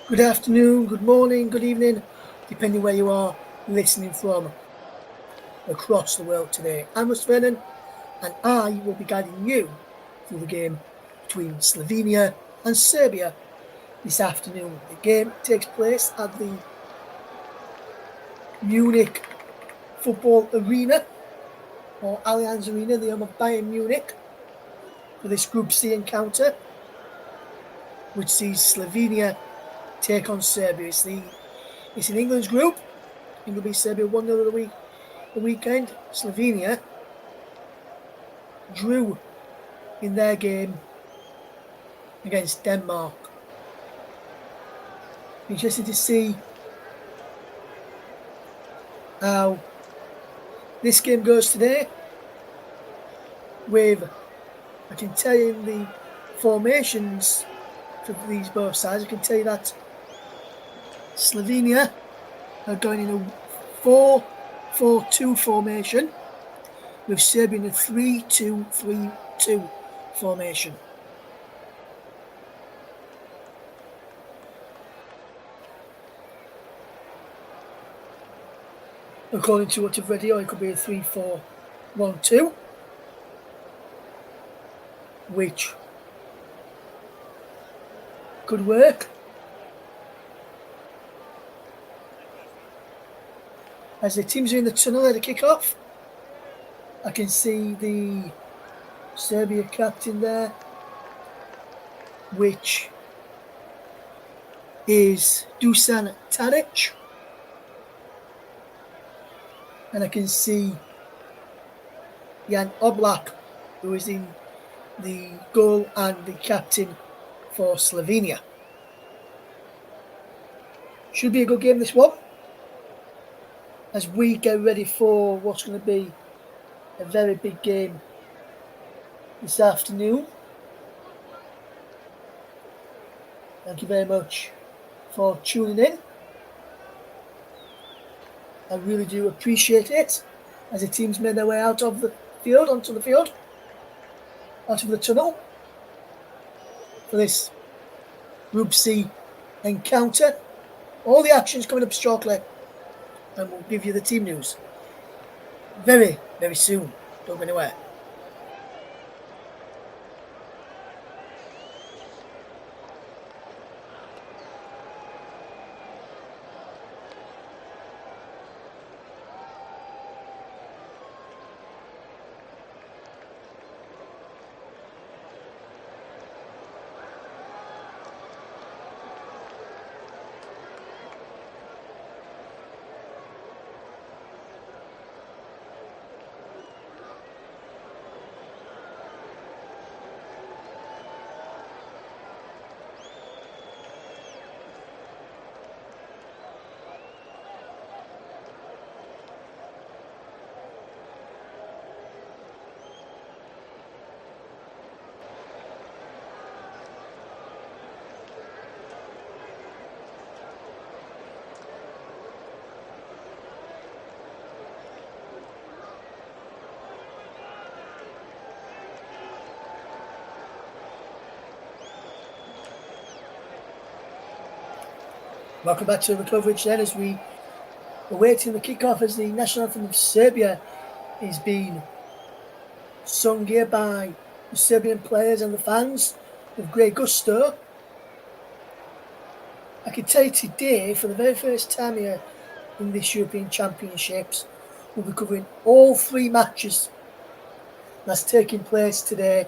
Good afternoon, good morning, good evening, depending where you are listening from across the world today. I'm Russ Vernon, and I will be guiding you through the game between Slovenia and Serbia this afternoon. The game takes place at the Munich Football Arena, or Allianz Arena, the home of Bayern Munich, for this Group C encounter, which sees Slovenia take on Serbia. It's in England's group. England beat Serbia 1-0 the weekend. Slovenia drew in their game against Denmark. Interesting to see how this game goes today. I can tell you the formations for these both sides. I can tell you that Slovenia are going in a 4-4-2 formation, with Serbia in a 3-2-3-2 formation. According to what I've read here, it could be a 3-4-1-2, which could work. As the teams are in the tunnel at the kick-off, I can see the Serbia captain there, which is Dusan Tadic. And I can see Jan Oblak, who is in the goal and the captain for Slovenia. Should be a good game, this one, as we get ready for what's going to be a very big game this afternoon. Thank you very much for tuning in. I really do appreciate it, as the teams made their way out of the field, out of the tunnel, for this Group C encounter. All the action's coming up shortly, and we'll give you the team news very, very soon. Don't go anywhere. Welcome back to the coverage then, as we are waiting the kick-off, as the national anthem of Serbia is being sung here by the Serbian players and the fans with great gusto. I can tell you today, for the very first time here in this European Championships, we'll be covering all three matches that's taking place today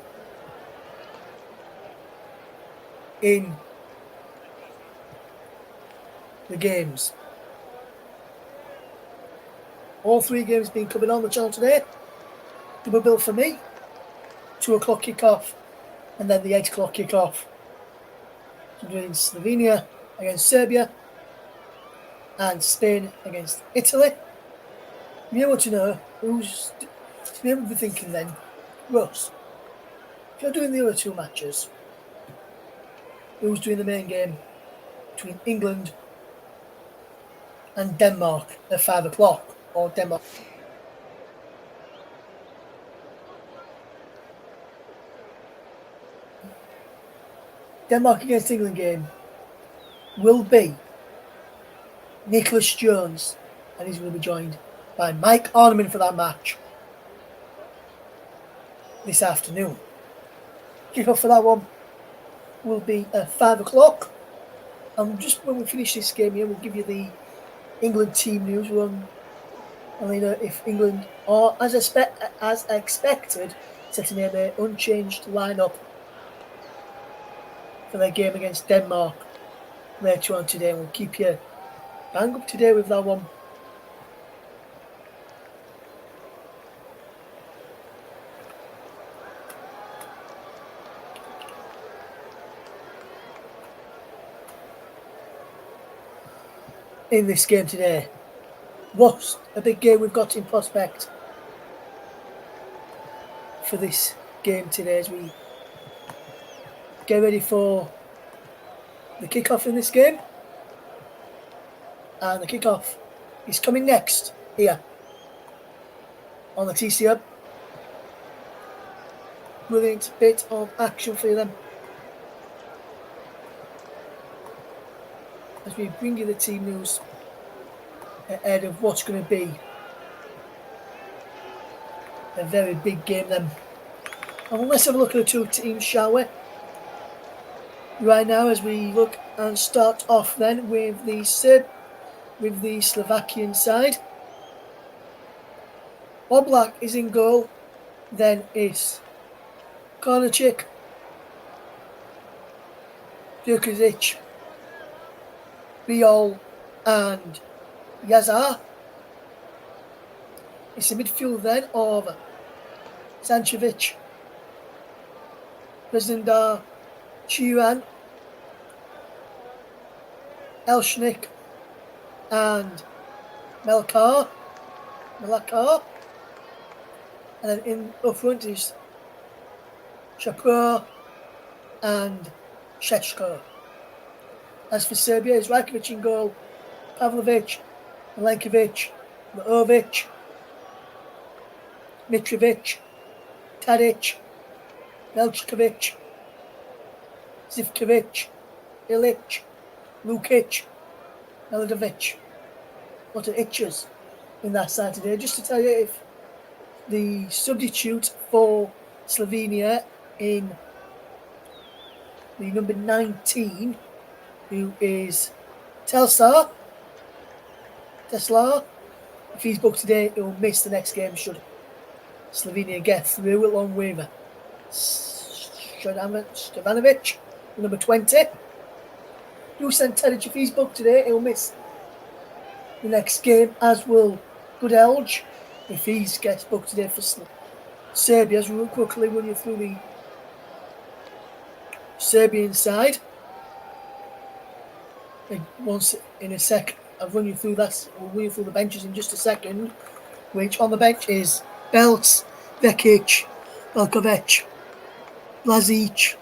in the games. All three games being covered on the channel today. Double bill for me. 2 o'clock kick-off, and then the 8 o'clock kick-off. So doing Slovenia against Serbia and Spain against Italy. You want to know who's to be able to be thinking then, Russ, if you're doing the other two matches, who's doing the main game between England and Denmark at 5 o'clock, or Denmark? Denmark against England game will be Nicholas Jones, and he's going to be joined by Mike Orneman for that match this afternoon. Kick-off for that one will be at 5 o'clock. And just when we finish this game here, we'll give you the England team news. And if England are, as expected, setting in an unchanged lineup for their game against Denmark later on today. We'll keep you bang up to date with that one. In this game today, what a big game we've got in prospect for this game today as we get ready for the kick-off in this game. And the kick-off is coming next here on the TC Hub. Brilliant bit of action for them as we bring you the team news ahead of what's going to be a very big game then. And let's have a look at the two teams, shall we? Right now, as we look and start off then with the Slovakian side. Oblak is in goal, then is Kornacik, Djurkovic, Biol and Yazar. It's a midfield then of Sanchovic, Rezendar, Chiran, Elshnik and Melkar. And then in up front is Shapur and Shechko. As for Serbia, is Rajkovic in goal, Pavlovic, Milenkovic, Lajovic, Mitrovic, Tadic, Veljkovic, Zivkovic, Ilic, Lukic, Milodovic. What are itches in that side today? Just to tell you, if the substitute for Slovenia in the number 19, who is Tesla, if he's booked today, he'll miss the next game should Slovenia get through along with Stevanovic, number 20. Dusan Tadic, if he's booked today, he'll miss the next game, as will Goodelj, if he gets booked today for Serbia. As we will quickly run you through the Serbian side. Once in a sec, I'll run you through that. We'll run you through the benches in just a second. Which on the bench is Belts, Vekic, Velkovic, Blazic,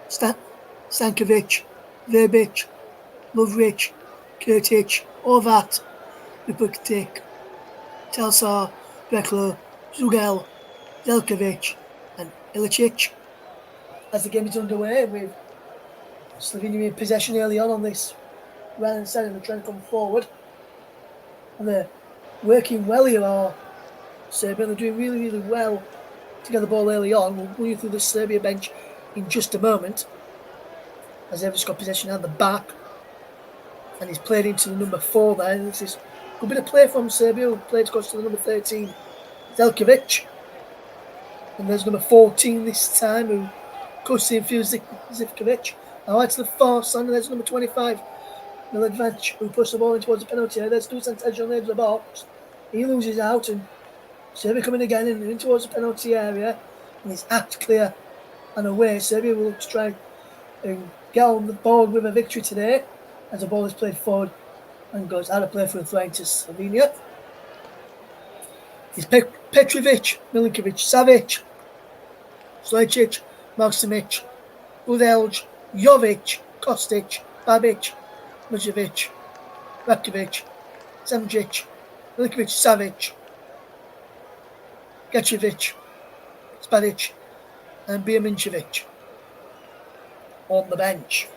Stankovic, Verbic, Lovric, Kurtic, Orvat, Lupuktik, Telsar, Beklo, Zugel, Zelkovic, and Ilicic. As the game is underway, with Slovenia in possession early on this right-hand side, and they're trying to come forward. And they're working well here, are Serbia. They're doing really, really well to get the ball early on. We'll run you through the Serbia bench in just a moment, as they've just got possession at the back. And he's played into the number 4 there. And this is a good bit of play from Serbia, who played across to the number 13, Zelkovic. And there's number 14 this time, who goes to infuse Zivkovic. Now to the far side, and there's number 25, Milodovic, who pushed the ball in towards the penalty area. There's Dusan Tadic on the edge of the box. He loses out, and Serbia coming again and in towards the penalty area. And he's act clear and away. Serbia will look to try and get on the board with a victory today, as the ball is played forward and goes out of play for a throw into Slovenia. It's Petrovic, Milinkovic, Savic, Slajcic, Maksimic, Udelj, Jovic, Kostic, Babic, Mujovic, Ratkovic, Samjic, Milinkovic, Savic, Gacevic, Spadic, and Birmincevic on the bench.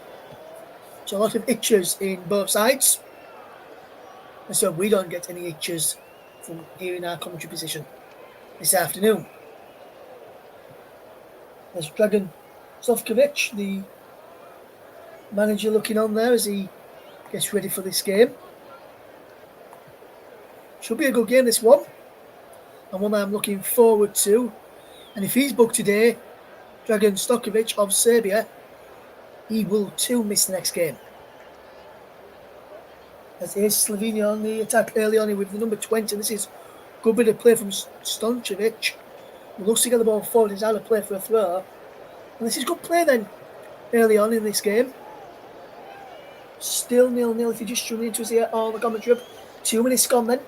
So a lot of itches in both sides. And so we don't get any itches from here in our commentary position this afternoon. There's Dragan Slavkovic, the manager, looking on there as he gets ready for this game. Should be a good game, this one, and one that I'm looking forward to. And if he's booked today, Dragan Slavkovic of Serbia, he will too miss the next game. As is Slovenia on the attack early on with the number 20. This is a good bit of play from Stončević, who looks to get the ball forward. He's out of play for a throw. And this is good play then early on in this game. Still 0-0 if you just tune into us here on the commentary. 2 minutes gone then.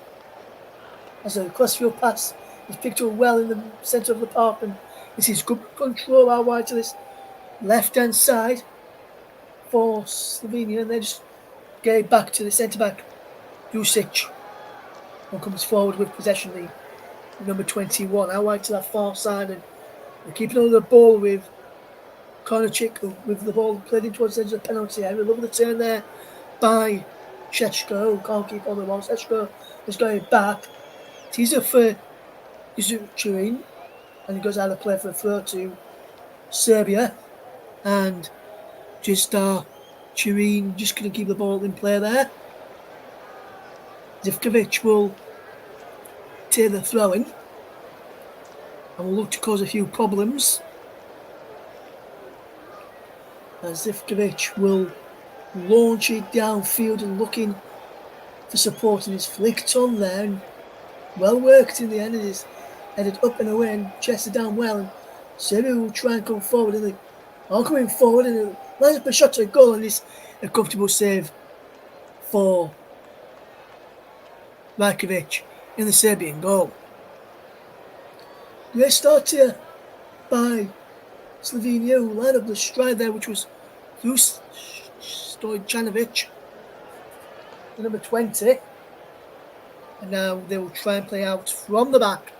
As a crossfield pass is picked up well in the centre of the park, and this is good control out wide to this left hand side for Slovenia, and they just get it back to the centre back Jusic, who comes forward with possession, the number 21 out wide to that far side, and they're keeping on the ball with Kornacik with the ball played in towards the edge of the penalty area. Love the turn there by Sheshko, who can't keep on the ball. Sheshko is going back. Tees up for Jurin, and he goes out of play for a throw to Serbia. And just Jurin just going to keep the ball in play there. Zivkovic will take the throw in and will look to cause a few problems. As Zivkovic will launch it downfield and looking for support, and is flicked on there and well worked in the end. It is headed up and away and chested down well, and Serbia will try and come forward, and they are coming forward, and it lines up a shot to a goal, and it's a comfortable save for Markovic in the Serbian goal. Great start here by Slovenia, who lined up the stride there, which was through Stojanovic, the number 20. And now they will try and play out from the back.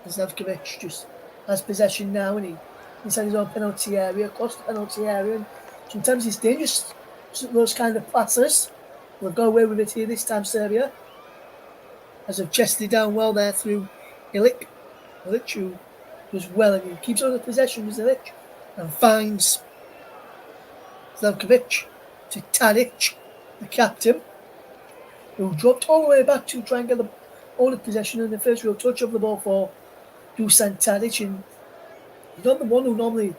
Zlavkovic just has possession now, and he inside his own penalty area, across the penalty area. And sometimes it's dangerous, those kind of passes. We'll go away with it here this time, Serbia. As they've chested it down well there through Ilic. Ilic, who does well, and he keeps on the possession with Ilic and finds Zlavkovic to Tadic, the captain, who dropped all the way back to try and get the hold of possession, and the first real touch of the ball for Dusan Tadic. And he's not the one who normally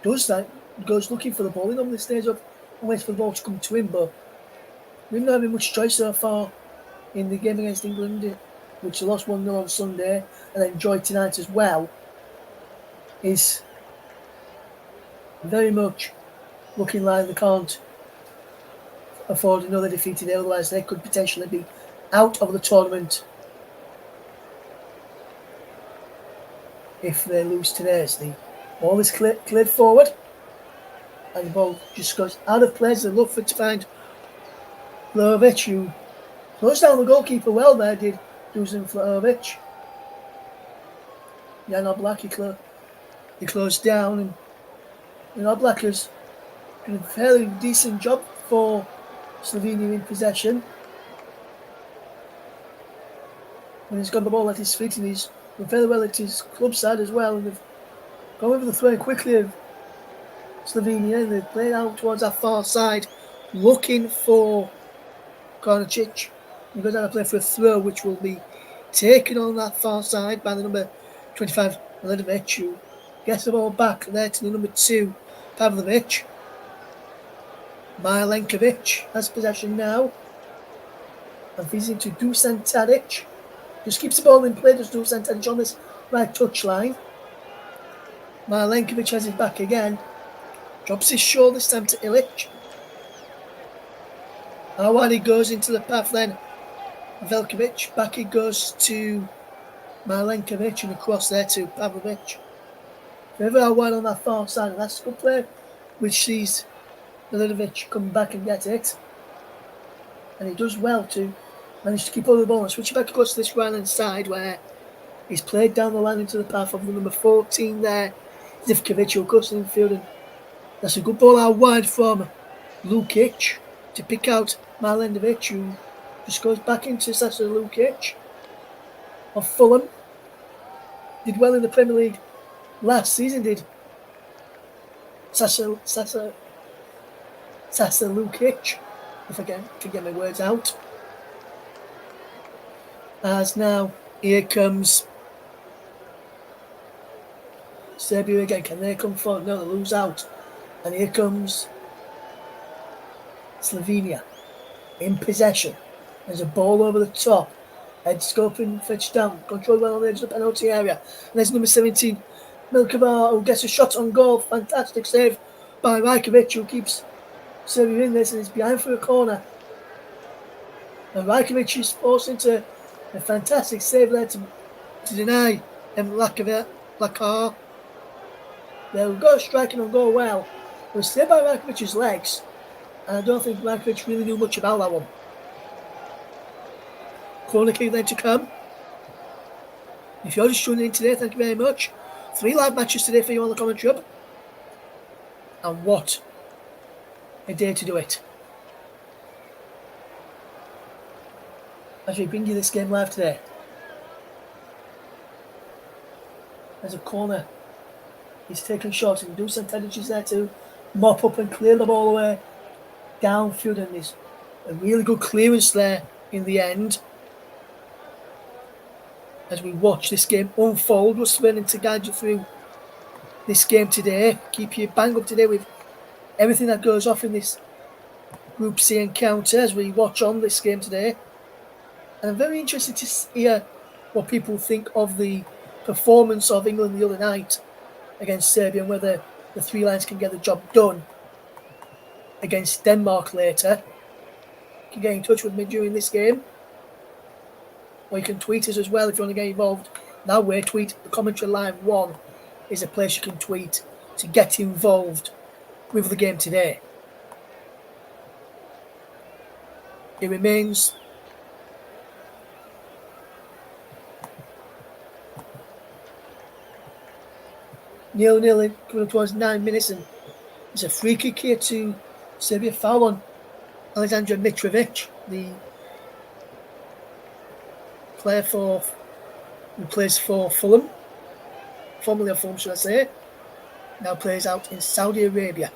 does that, goes looking for the ball. He normally stays up and waits for the ball to come to him, but we've not having much choice so far in the game against England, which they lost 1-0 on Sunday, and then enjoyed tonight as well, is very much looking like they can't afford another defeat today, otherwise they could potentially be out of the tournament if they lose today. As the ball is cleared forward, and the ball just goes out of play. They look for to find Vlahovic, who closed down the goalkeeper well there, did Dusan Vlahovic. Jan Oblak, he closed down, and Oblak has done a fairly decent job for Slovenia in possession. When he's got the ball at his feet, and he's done fairly well at his club side as well, and they've gone over the throw quickly of Slovenia, and they've played out towards that far side looking for Kornacik. He goes down to play for a throw, which will be taken on that far side by the number 25 Milinovic, who gets the ball back there to the number 2 Pavlovic. Milenkovic has possession now, and feeds into Dusan Tadic. Just keeps the ball in play, does Dusan Tadic on this right touchline. Milenkovic has it back again, drops his shoulder this time to Ilic. How wide he goes into the path then, Velkovic. Back he goes to Milenkovic, and across there to Pavlovic. Further out wide on that far side, and that's a good play, which sees Milinovic come back and get it. And he does well to manage to keep hold of the ball and switch it back across to this right hand side, where he's played down the line into the path of the number 14 there, Zivkovic, who goes to the field and That's a good ball out wide from Lukic to pick out Marlendovic, who just goes back into Sasa Lukic of Fulham. Did well in the Premier League last season, did Sasa Lukic, if I can get my words out. As now, here comes Serbia again. Can they come forward? No, they lose out. And here comes Slovenia in possession. There's a ball over the top. Head scoping, fetched down. Controlled well on the edge of the penalty area. And there's number 17, Milkovar, who gets a shot on goal. Fantastic save by Rajkovic, who keeps Serbia in this and is behind for a corner. And Rajkovic is forced into a fantastic save there to deny Lakar. There we go, striking on goal well. It was saved by Rajkovic's legs, and I don't think Rajkovic really knew much about that one. Corner kick then to come. If you're just tuning in today, thank you very much. 3 live matches today for you on the commentary hub. And what a day to do it. As we bring you this game live today. There's a corner. He's taken shots and Dusan Tadic is there to mop up and clear the ball away downfield, and there's a really good clearance there in the end. As we watch this game unfold, we're learning to guide you through this game today. Keep you bang up to date with everything that goes off in this Group C encounter as we watch on this game today. And I'm very interested to hear what people think of the performance of England the other night against Serbia and whether the 3 Lions can get the job done against Denmark later. You can get in touch with me during this game, or you can tweet us as well if you want to get involved. That way, tweet the Commentary Live 1 is a place you can tweet to get involved with the game today. It remains 0-0 coming up towards 9 minutes, and there's a free kick here to Serbia. Foul on Alexander Mitrovic, the player who plays for Fulham, formerly of Fulham, should I say, now plays out in Saudi Arabia.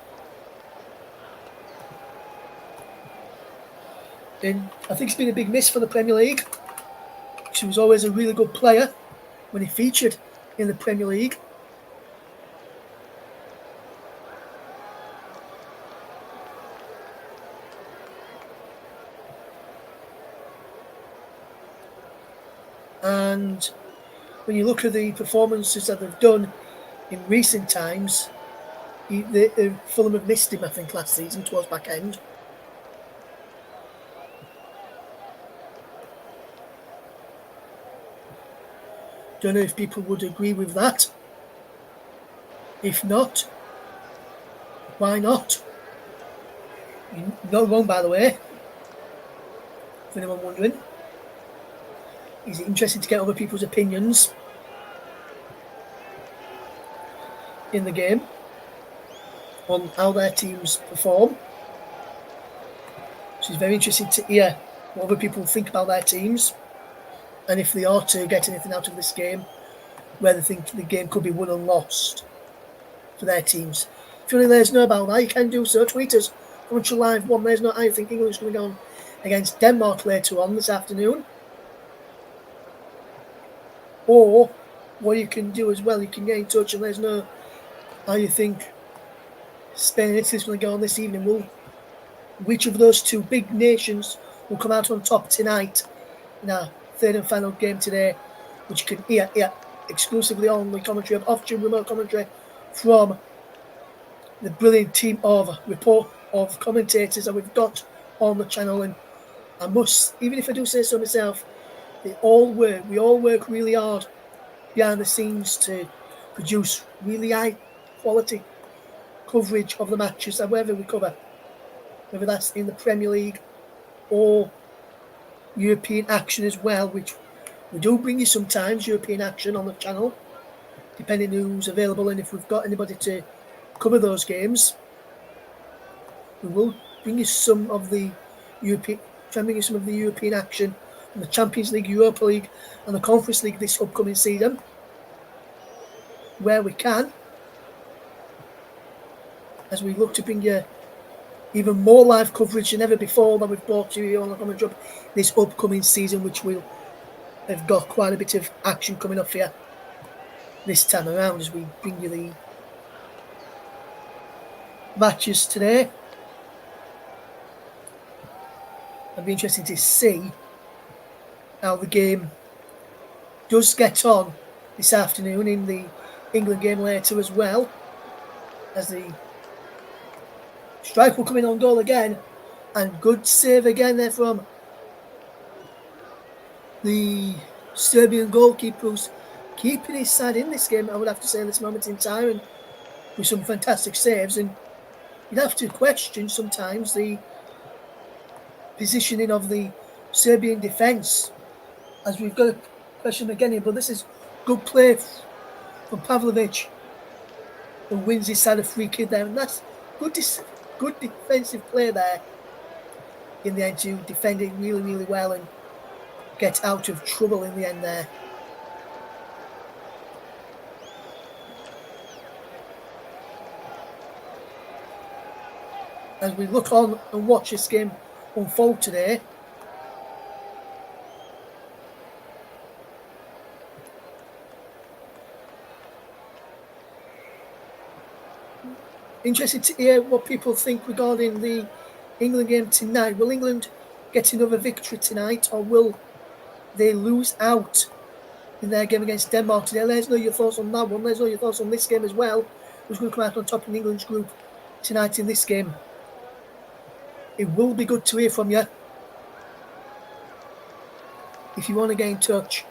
And I think it's been a big miss for the Premier League. He was always a really good player when he featured in the Premier League. And when you look at the performances that they've done in recent times, Fulham have missed him, I think, last season towards back end. Don't know if people would agree with that. If not, why not? You're not wrong, by the way. If anyone wondering. Is it interesting to get other people's opinions in the game on how their teams perform? So it's very interesting to hear what other people think about their teams, and if they are to get anything out of this game, where they think the game could be won and lost for their teams. If you want to let us know about that, you can do so. Tweet us. Commentary Live 1. Let us know how you think England is going to go against Denmark later on this afternoon. Or what you can do as well, you can get in touch and let us know how you think Spain and Italy is going to go on this evening. Which of those 2 big nations will come out on top tonight in our 3rd and final game today, which you can hear exclusively on the commentary of off-tube remote commentary from the brilliant team of commentators that we've got on the channel. And I must, even if I do say so myself, we all work really hard behind the scenes to produce really high quality coverage of the matches that wherever we cover, whether that's in the Premier League or European action as well, which we do bring you sometimes, European action on the channel, depending who's available and if we've got anybody to cover those games. We will bring you some of the European action from the Champions League, Europa League, and the Conference League this upcoming season, where we can, as we look to bring you even more live coverage than ever before that we've brought to you on the Common Job this upcoming season, which will have got quite a bit of action coming up here this time around as we bring you the matches today. It'll be interesting to see how the game does get on this afternoon in the England game later as well, as the strike will come in on goal again, and good save again there from the Serbian goalkeeper who's keeping his side in this game, I would have to say, at this moment in time, and with some fantastic saves. And you'd have to question sometimes the positioning of the Serbian defence, as we've got to question again here, but this is good play from Pavlovic, who wins his side of free kick there, and that's good defensive play there in the end to defend it really, really well and get out of trouble in the end there. As we look on and watch this game unfold today, interested to hear what people think regarding the England game tonight. Will England get another victory tonight, or will they lose out in their game against Denmark today? Let us know your thoughts on that one. Let us know your thoughts on this game as well. Who's going to come out on top in England's group tonight in this game? It will be good to hear from you. If you want to get in touch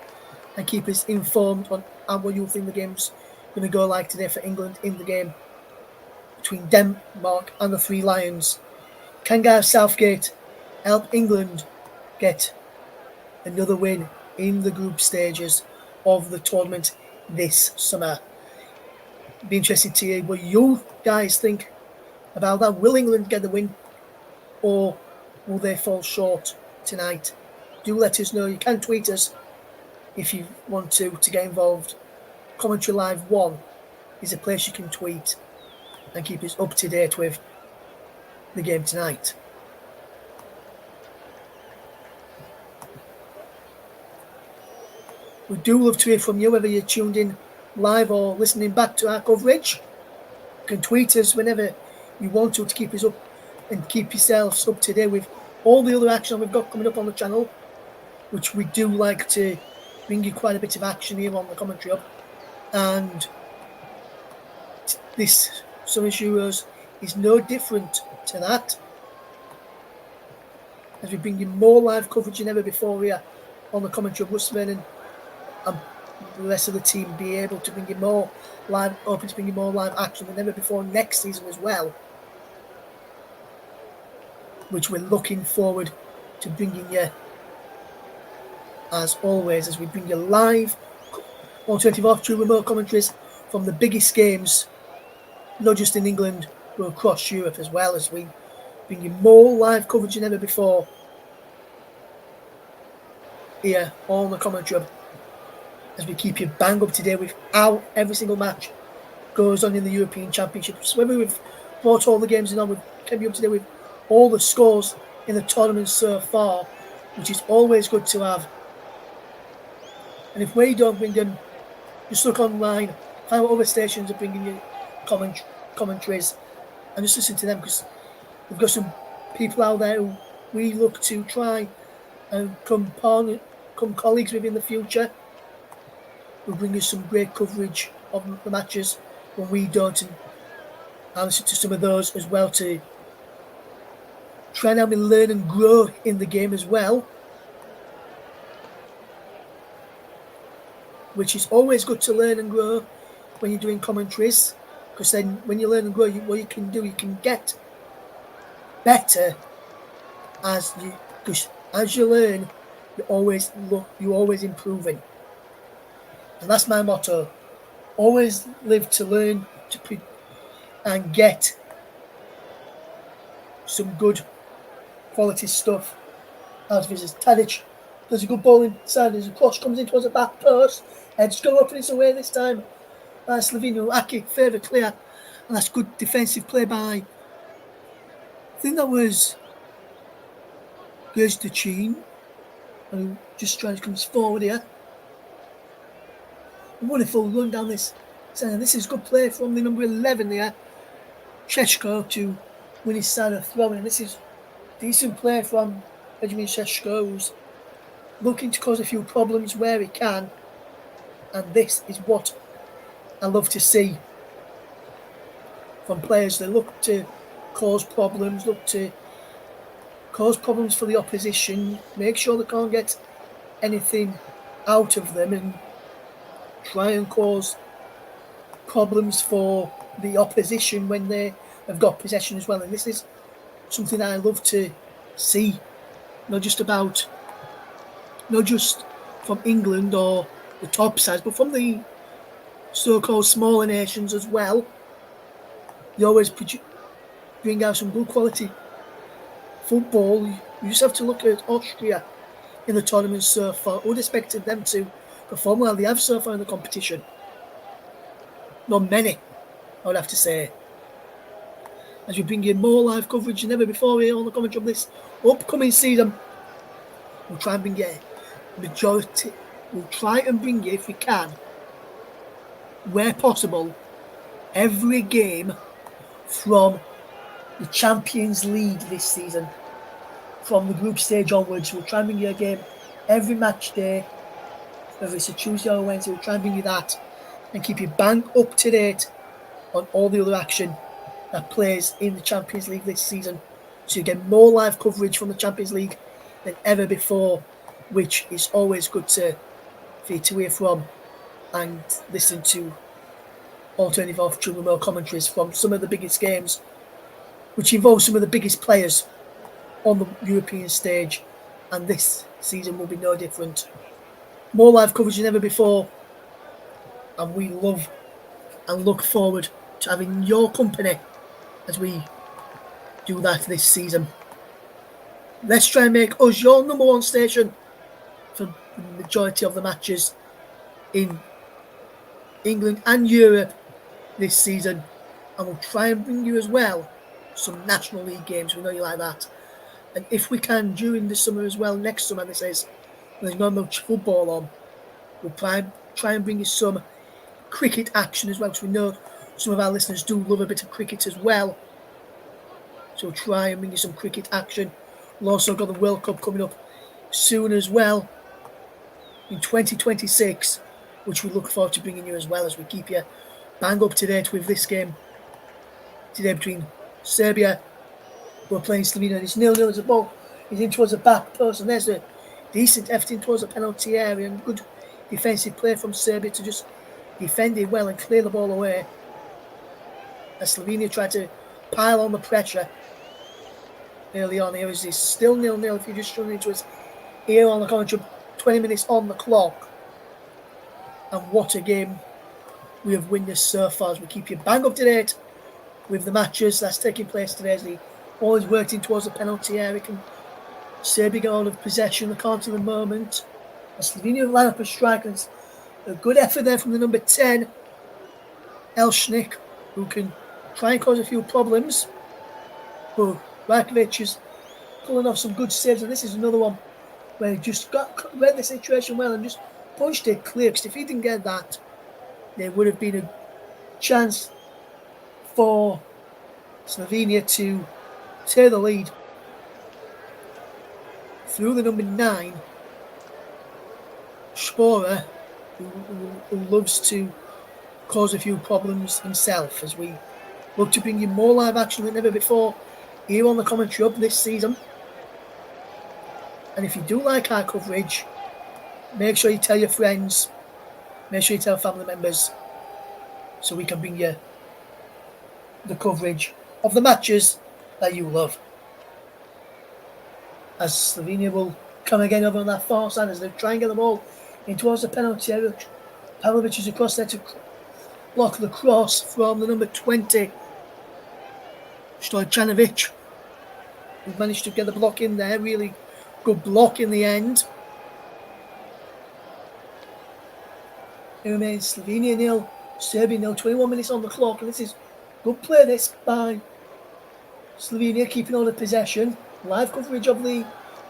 and keep us informed on what you think the game's going to go like today for England in the game between Denmark and the Three Lions. Can Gareth Southgate help England get another win in the group stages of the tournament this summer? It'd be interesting to hear what you guys think about that. Will England get the win, or will they fall short tonight? Do let us know. You can tweet us if you want to get involved. Commentary Live 1 is a place you can tweet and keep us up to date with the game tonight. We do love to hear from you, whether you're tuned in live or listening back to our coverage. You can tweet us whenever you want to keep us up and keep yourselves up to date with all the other action we've got coming up on the channel, which we do like to bring you quite a bit of action here on the Commentary Hub. And this Summer Euros is no different to that, as we bring you more live coverage than ever before here on the Commentary Hub. Sven and the rest of the team be able to bring you more live, open to bring you more live action than ever before next season as well, which we're looking forward to bringing you as always, as we bring you live alternative off-true remote commentaries from the biggest games, not just in England but across Europe as well, as we bring you more live coverage than ever before here on the Commentary Hub, as we keep you bang up to date with how every single match goes on in the European Championships. Whether we've brought all the games in on, we've kept you up to date with all the scores in the tournament so far, which is always good to have. And if we don't bring them, just look online, find what other stations are bringing you commentaries, and just listen to them, because we've got some people out there who we look to try and come colleagues with in the future. We'll bring you some great coverage of the matches when we don't, and I'll listen to some of those as well to try and help me learn and grow in the game as well, which is always good to learn and grow when you're doing commentaries, because then when you learn and grow, what you can do, you can get better as you learn. You're always improving, and that's my motto: always live to learn, and get some good quality stuff out of his Tadic. There's a good ball inside, there's a cross, comes in towards the back post, heads go up and it's away this time by Slovenia. Aki, favourite clear, and that's good defensive play by, I think that was Gözdecin, who just trying to come forward here. A wonderful run down this centre. This is good play from the number 11 there, Sheshko, to win his side of throwing. And this is decent play from Benjamin Sheshko, who's looking to cause a few problems where he can. And this is what I love to see from players. They look to cause problems, for the opposition, make sure they can't get anything out of them, and try and cause problems for the opposition when they have got possession as well. And this is something that I love to see, not just from England or the top sides, but from the so-called smaller nations as well. They always bring out some good quality football. You just have to look at Austria in the tournament so far. I would have expected them to perform well. They have so far in the competition. Not many, I would have to say. As we bring in more live coverage than ever before here on the commentary of this upcoming season, we'll try and bring it majority. We'll try and bring it, if we can, where possible, every game from the Champions League this season. From the group stage onwards, we'll try and bring you a game every match day. Whether it's a Tuesday or a Wednesday, we'll try and bring you that and keep you bang up to date on all the other action that plays in the Champions League this season. So you get more live coverage from the Champions League than ever before, which is always good for you to hear from and listen to alternative option remote commentaries from some of the biggest games, which involves some of the biggest players on the European stage, and this season will be no different. More live coverage than ever before, and we love and look forward to having your company as we do that this season. Let's try and make us your number one station for the majority of the matches in England and Europe this season, and we'll try and bring you as well some National League games. We know you like that. And if we can, during the summer as well, next summer, this is, when there's not much football on, we'll try and bring you some cricket action as well, because we know some of our listeners do love a bit of cricket as well. So we'll try and bring you some cricket action. We've also got the World Cup coming up soon as well, in 2026, which we look forward to bringing you as well, as we keep you bang up to date with this game today between Serbia, who are playing Slovenia, and it's 0-0 as the ball is in towards the back post, and there's a decent effort in towards the penalty area, and good defensive play from Serbia to just defend it well and clear the ball away, as Slovenia tried to pile on the pressure early on. Here is still 0-0 if you're just running into us here on the commentary. 20 minutes on the clock, and what a game we have witnessed so far, as we keep you bang up to date with the matches that's taking place today, as they always worked in towards the penalty area. Can Serbia get all of possession? They can't at the moment. As Slovenia line up a strike, and a good effort there from the number 10, Elshnik, who can try and cause a few problems. But Rajkovic is pulling off some good saves, and this is another one where he just read the situation well and just punched it clear, because if he didn't get that, there would have been a chance for Slovenia to tear the lead through the number 9, Sporer, who loves to cause a few problems himself, as we look to bring you more live action than ever before here on the commentary up this season. And if you do like our coverage, make sure you tell your friends, make sure you tell family members, so we can bring you the coverage of the matches that you love. As Slovenia will come again over on that far side, as they try and get the ball in towards the penalty area. Pavlovic is across there to block the cross from the number 20, Stojanovic. who managed to get the block in there. Really good block in the end. It remains Slovenia 0, Serbia 0, 21 minutes on the clock, and this is good play this by Slovenia, keeping all the possession. Live coverage of the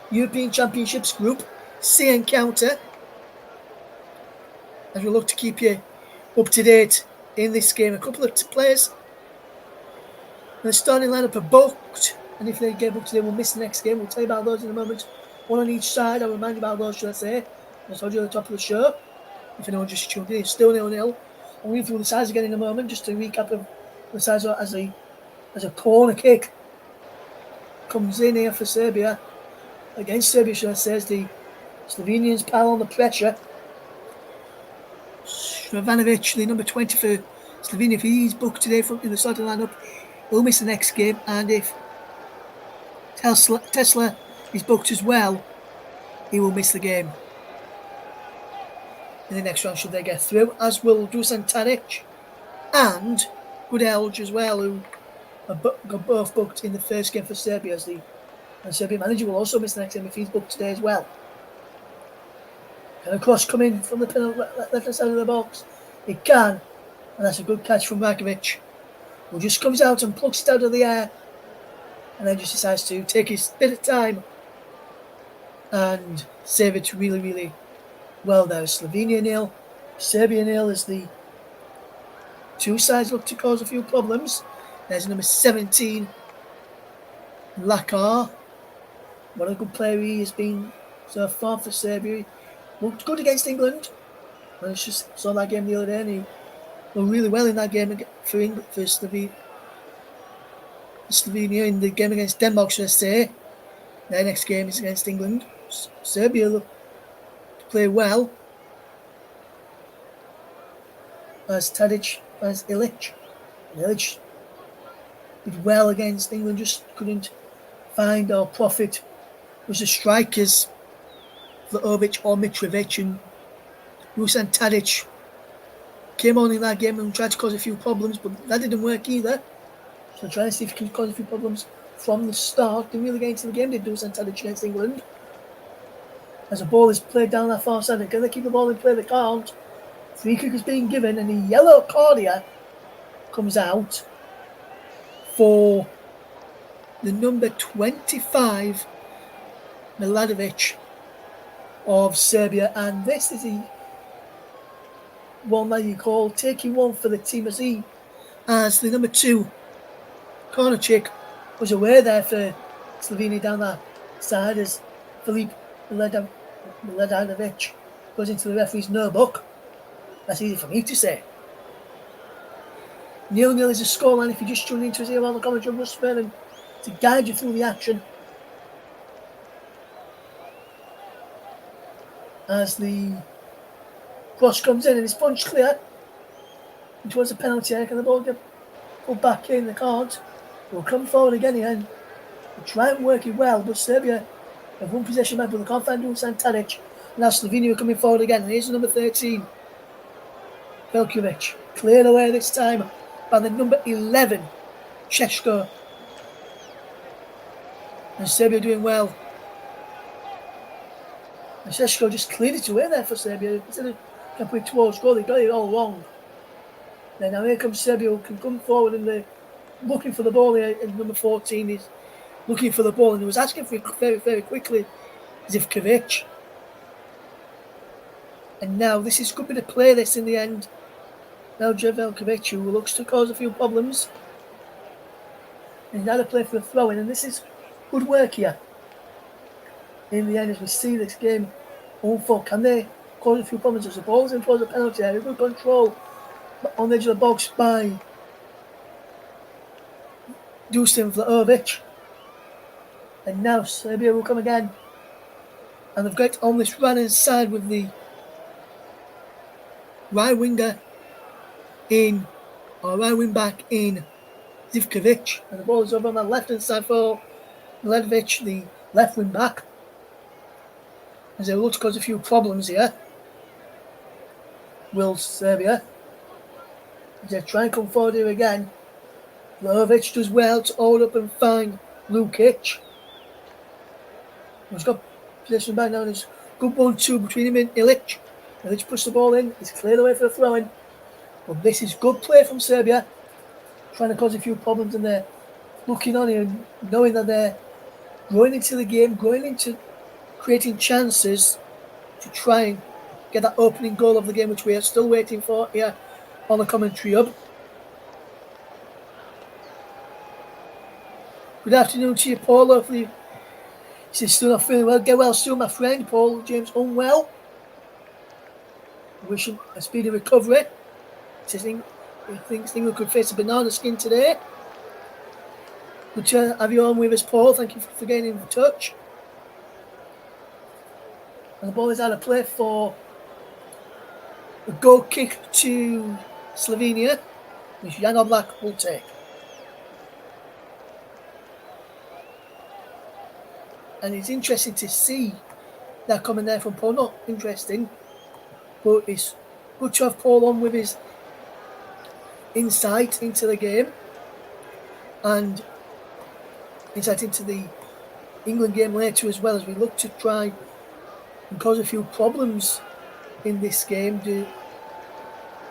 European Championships Group C encounter, as we look to keep you up to date in this game. A couple of players. The starting lineup are booked, and if they get booked today, we'll miss the next game. We'll tell you about those in a moment. One on each side. I'll remind you about those, should I say. I told you at the top of the show. If anyone just tuned in, it's still 0-0. I'll read through the sides again in a moment, just to recap of the sides as a corner kick comes in here for Serbia. Against Serbia, should I say, as the Slovenians pile on the pressure. Srevanovic, the number 20 for Slovenia, if he's booked today in the starting lineup, he'll miss the next game. And if Tesla is booked as well, he will miss the game in the next round should they get through, as will Dusan Tadic and Gudelj as well, who are both booked in the first game for Serbia, and the Serbian manager will also miss the next game if he's booked today as well. Can a cross come in from the left-hand side of the box? It can, and that's a good catch from Rakovic, who just comes out and plucks it out of the air, and then just decides to take his bit of time and save it really, really well there. Slovenia 0, Serbia 0 as the two sides look to cause a few problems. There's number 17, Lakar. What a good player he has been so far for Serbia. Looked good against England. I just saw that game the other day, and he did really well in that game for England, for Slovenia in the game against Denmark, should I say. Their next game is against England. Serbia look to play well, as Tadic, as Ilic. Ilic did well against England, just couldn't find or profit was the strikers, Vlahovic or Mitrovic, and Dusan Tadic came on in that game and tried to cause a few problems, but that didn't work either. So trying to see if he can cause a few problems from the start. Didn't really get into the game, did Dusan Tadic against England. As the ball is played down that far side, can they keep the ball in play? They can't. Free kick is being given, and the yellow card here comes out for the number 25, Milanovic of Serbia. And this is the one that you call taking one for the team, as the number 2 corner chick was away there for Slovenia down that side, as Filip Milanovic goes into the referee's no book. That's easy for me to say. 0-0 is a scoreline if you just tune into us here on the commentary. Russ Vernon to guide you through the action. As the cross comes in and it's punched clear towards the penalty area, can the ball get pulled back in? They can't. We'll come forward again here and try and work it well, but Serbia have one possession back, but they can't find Dusan Tadic. Now Slovenia are coming forward again, and here's the number 13, Velkovic. Cleared away this time by the number 11, Češko. And Serbia doing well. And Češko just cleared it away there for Serbia. Instead of coming towards goal, they got it all wrong. Then now here comes Serbia, who can come forward, and they're looking for the ball here. And number 14 is looking for the ball, and he was asking for it very, very quickly, Zivkovic. And now this is good bit of play this in the end. Now Velkovic, who looks to cause a few problems. And now they play for a throw-in, and this is good work here. In the end, as we see this game unfold, can they cause a few problems as the ball's in towards the penalty area? Good control on the edge of the box by Dusan Vlahovic. And now Serbia will come again. And they've got on this right-hand side with the right winger in, or right wing back in, Zivkovic. And the ball is over on the left-hand side for Milanovic, the left wing back. As they look to cause a few problems here. Will Serbia. As they try and come forward here again. Vlahovic does well to hold up and find Lukic. He's got possession back now. There's good 1-2 between him and Ilic. Ilic pushed the ball in. He's cleared away for a throw-in. But this is good play from Serbia. Trying to cause a few problems, and they're looking on here, knowing that they're growing into the game, growing into creating chances to try and get that opening goal of the game, which we are still waiting for here on the commentary hub. Good afternoon to you, Paul. Hopefully, you're still not feeling well. Get well soon, my friend. Paul James unwell. Wish him a speedy recovery. He thinks England could face a banana skin today. Good to have you on with us, Paul. Thank you for getting in touch. And the ball is out of play for a goal kick to Slovenia, which Jan Oblak will take. And it's interesting to see that coming there from Paul. Not interesting, but it's good to have Paul on with his insight into the game and insight into the England game later, as well as we look to try and cause a few problems in this game.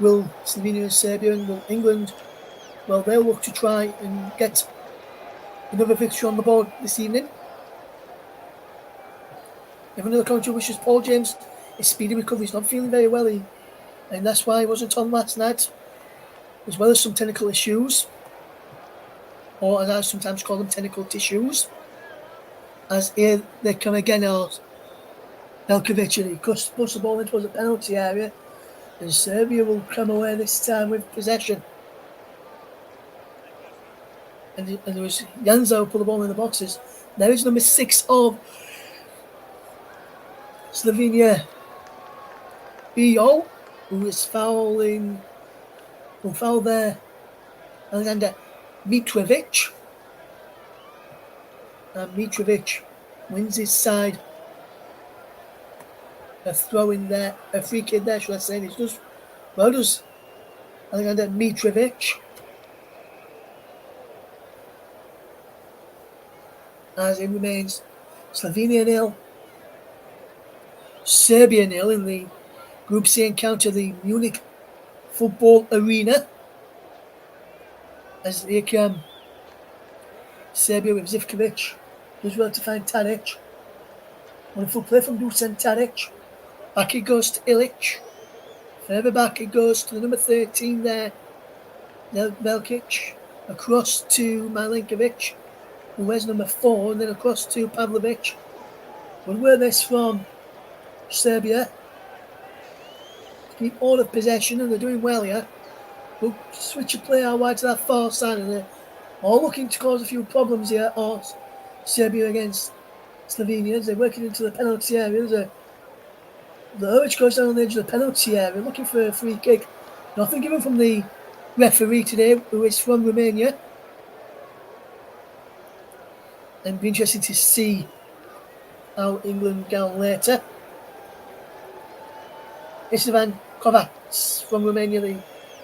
Will Slovenia and Serbia, and will England, well, they'll look to try and get another victory on the board this evening. If another commentary wishes Paul James a speedy recovery. He's not feeling very well, and that's why he wasn't on last night, as well as some technical issues, or as I sometimes call them, technical tissues. As here they come again, Velkovic, and he pushed the ball into the penalty area, and Serbia will come away this time with possession. And there was Janzo put the ball in the boxes. There is number 6 of Slovenia, Bijol, who is fouling. Will foul there Alexander Mitrovic. And Mitrovic wins his side. A throw in there, a free kick there, should I say. It does Alexander Mitrovic. As it remains Slovenia 0, Serbia 0 in the Group C encounter, the Munich Football Arena. As here come Serbia with Zivkovic, does well to find Tadic. Wonderful play from Dusan Tadic. Back it goes to Ilic. Further back it goes to the number 13 there, Velkic. Across to Milenkovic, who wears number 4, and then across to Pavlovic. Good work this from Serbia. Keep all of possession, and they're doing well here. We'll switch a play out wide to that far side, and they're all looking to cause a few problems here. Or Serbia against Slovenia as they're working into the penalty area. The urge goes down on the edge of the penalty area, looking for a free kick. Nothing given from the referee today, who is from Romania. And be interesting to see how England go on later. Istvan Kovacs from Romania, the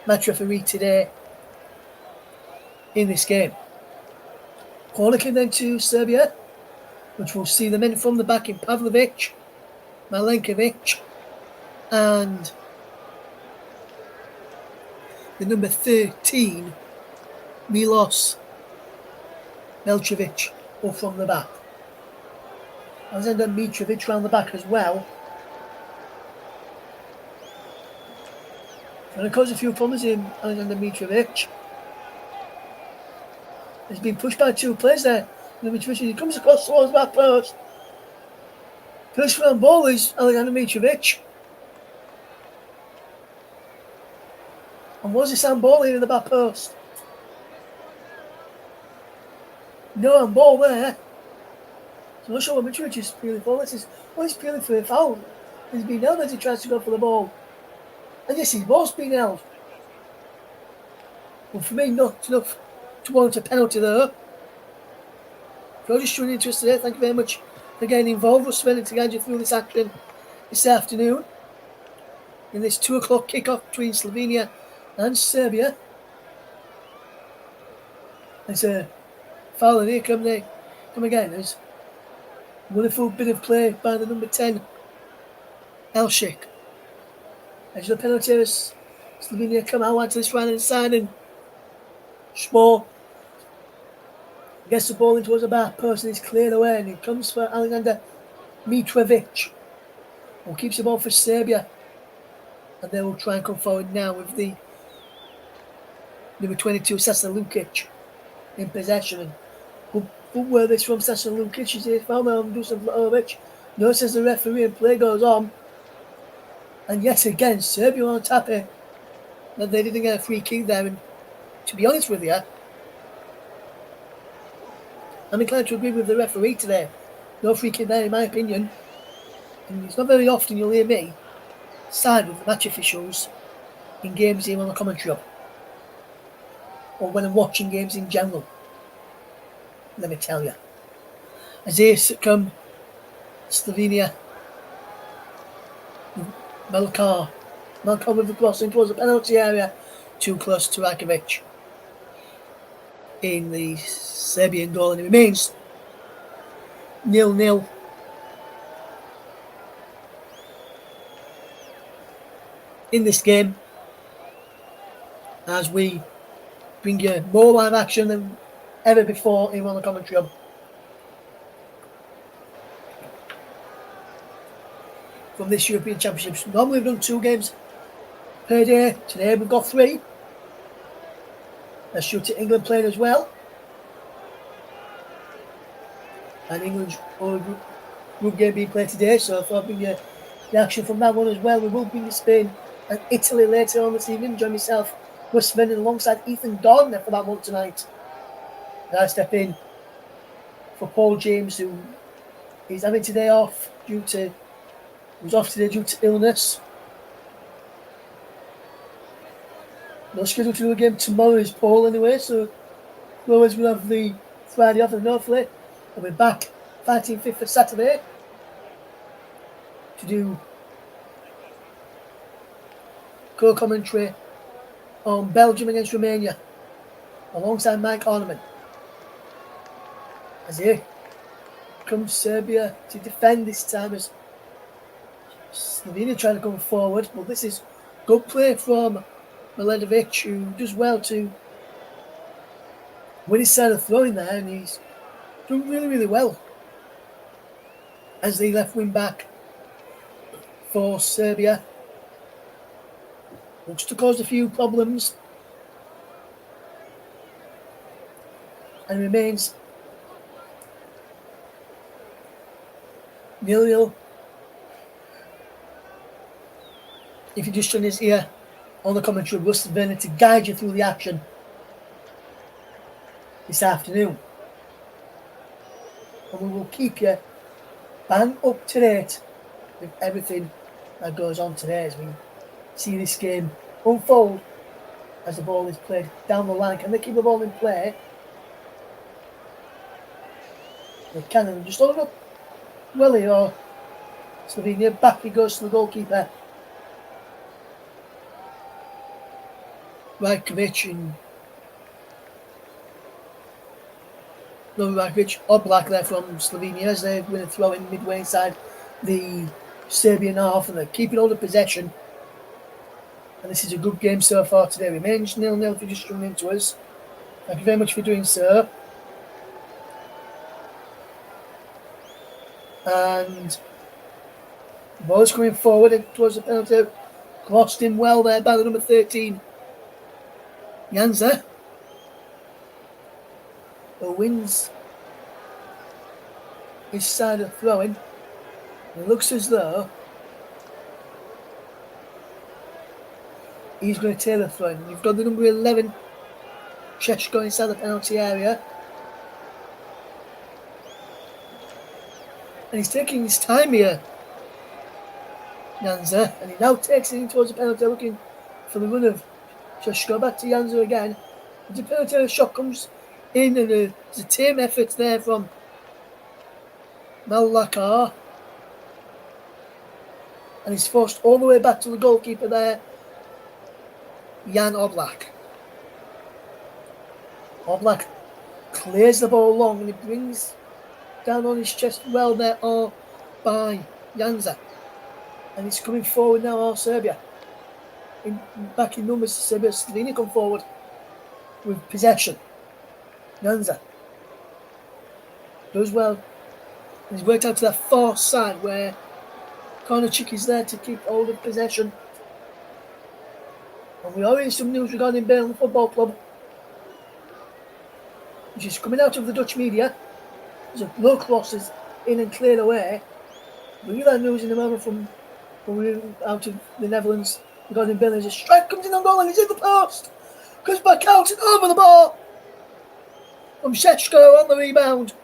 match referee today in this game. Corner kick then to Serbia, which will see the men from the back in Pavlovic, Milenkovic, and the number 13, Milos Melcevic, up from the back. Alexander Mitrovic round the back as well. And it caused a few problems in Alexander Mitrovic. He's been pushed by 2 players there. He comes across towards the back post. First round ball is Alexander Mitrovic. And was this handball in the back post? No handball there. So I'm not sure what Mitrovic is peeling for. He's peeling for a foul. He's been held as he tries to go for the ball. And yes, his ball's been held. But for me, not enough to warrant a penalty there. If you're just tuning into us today, thank you very much for getting involved. We're spending to guide you through this action this afternoon in this 2 o'clock kickoff between Slovenia and Serbia. It's a foul, and here come again. There's Wonderful bit of play by the number 10, Elshik. Edge of the penalty area, Slovenia come out to this right hand side and Schmore gets the ball into the back post and it's cleared away and it comes for Alexander Mitrovic, who keeps the ball for Serbia, and they will try and come forward now with the number 22 Sasa Lukic in possession. And good word this from Sasa Lukic. He's here foul now from Dusan Vlahovic. Notices the referee and play goes on. And yet again, Serbia aren't happy that they didn't get a free kick there. And to be honest with you, I'm inclined to agree with the referee today. No free kick there, in my opinion. And it's not very often you'll hear me side with the match officials in games here on the commentary up, or when I'm watching games in general. Let me tell you. As here come Slovenia. Malkar with the crossing towards the penalty area, too close to Rakovic in the Serbian goal, and it remains 0-0. In this game, as we bring you more live action than ever before in on the commentary hub. From this European Championships. Normally we've done 2 games per day. Today we've got 3. Let's shoot at England playing as well. And England's group game being played today, so if I bring you the action from that one as well. We will bring you Spain and Italy later on this evening. Join myself, Russ Venning, alongside Ethan Gardner for that one tonight. And I step in for Paul James, who is having today off due to illness. No schedule to do a game tomorrow is Paul anyway, so otherwise we'll have the Friday off, and hopefully I'll be back 5th for Saturday to do co-commentary on Belgium against Romania alongside Mike Orneman. As here comes Serbia to defend this time, as Slovenia trying to come forward, but this is good play from Miledovic, who does well to win his side of throwing there, and he's done really, really well as the left wing back for Serbia. Looks to cause a few problems and remains 0-0. If you just turn his ear on the commentary, Russ Venning to guide you through the action this afternoon. And we will keep you bang up to date with everything that goes on today as we see this game unfold as the ball is played down the line. Can they keep the ball in play? They can, and just hold up well here, or Slovenia. Back he goes to the goalkeeper, Rakovic, and Oblak there from Slovenia as they win a throw in midway inside the Serbian half, and they're keeping all the possession. And this is a good game so far today. Remains 0-0 if you're just tuning into us. Thank you very much for doing so. And the ball's coming forward towards the penalty. Crossed in well there by the number 13, Janza, who wins his side of throwing. It looks as though he's going to tailor throwing. You've got the number 11, Cheshko, inside the penalty area. And he's taking his time here, Janza, and he now takes it in towards the penalty, looking for the run of Cheshko. Back to Janza again. The penalty shot comes in, and there's a team effort there from Malakar. And he's forced all the way back to the goalkeeper there, Jan Oblak. Oblak clears the ball long, and he brings down on his chest well there by Janza. And it's coming forward now, all Serbia. Back in numbers, Serbia. Slovenia come forward with possession. Janza does well. He's worked out to that far side where Kornacik is there to keep hold of possession. And we already some news regarding Burnley Football Club, which is coming out of the Dutch media. There's a low crosses in and cleared away. We'll get that news in a moment from we're out of the Netherlands regarding Burnley. A strike comes in on goal and he's in the post. Comes back out and over the bar from Sheshko on the rebound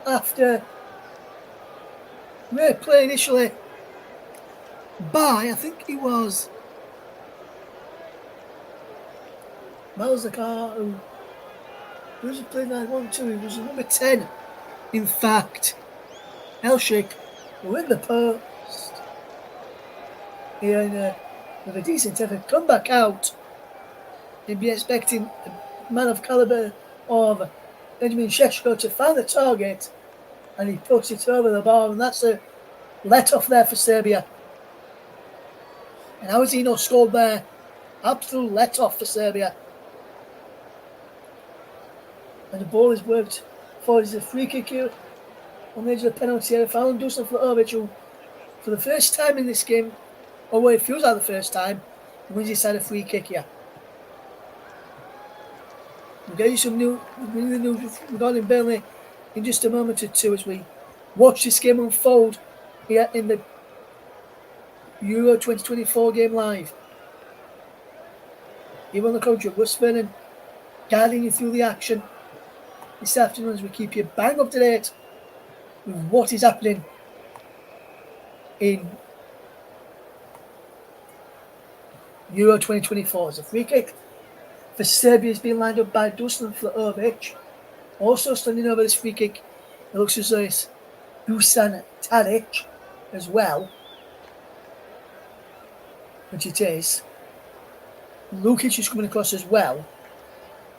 after great play initially by, I think it was Malzakar, who was playing that 1-2, it was number 10, in fact. Elshik, who in the post here with a decent effort, come back out. You'd be expecting a man of calibre of Benjamin Sheshko to find the target, and he puts it over the bar, and that's a let off there for Serbia. And how has he not scored there? Absolute let off for Serbia. And the ball is worked for. It's a free kick here on the edge of the penalty area. Found Dusan Vlahovic, who for the first time in this game, or what it feels like the first time, wins his side a free kick here. We'll get you some news regarding Burnley in just a moment or two as we watch this game unfold here in the Euro 2024 game live. Here on the commentary, Russ Vernon guiding you through the action this afternoon as we keep you bang up to date with what is happening in Euro 2024. As a free kick for Serbia is being lined up by Dusan Vlahovic. Also standing over this free kick, it looks as though it's Dusan Tadic as well, which it is. Lukic is coming across as well,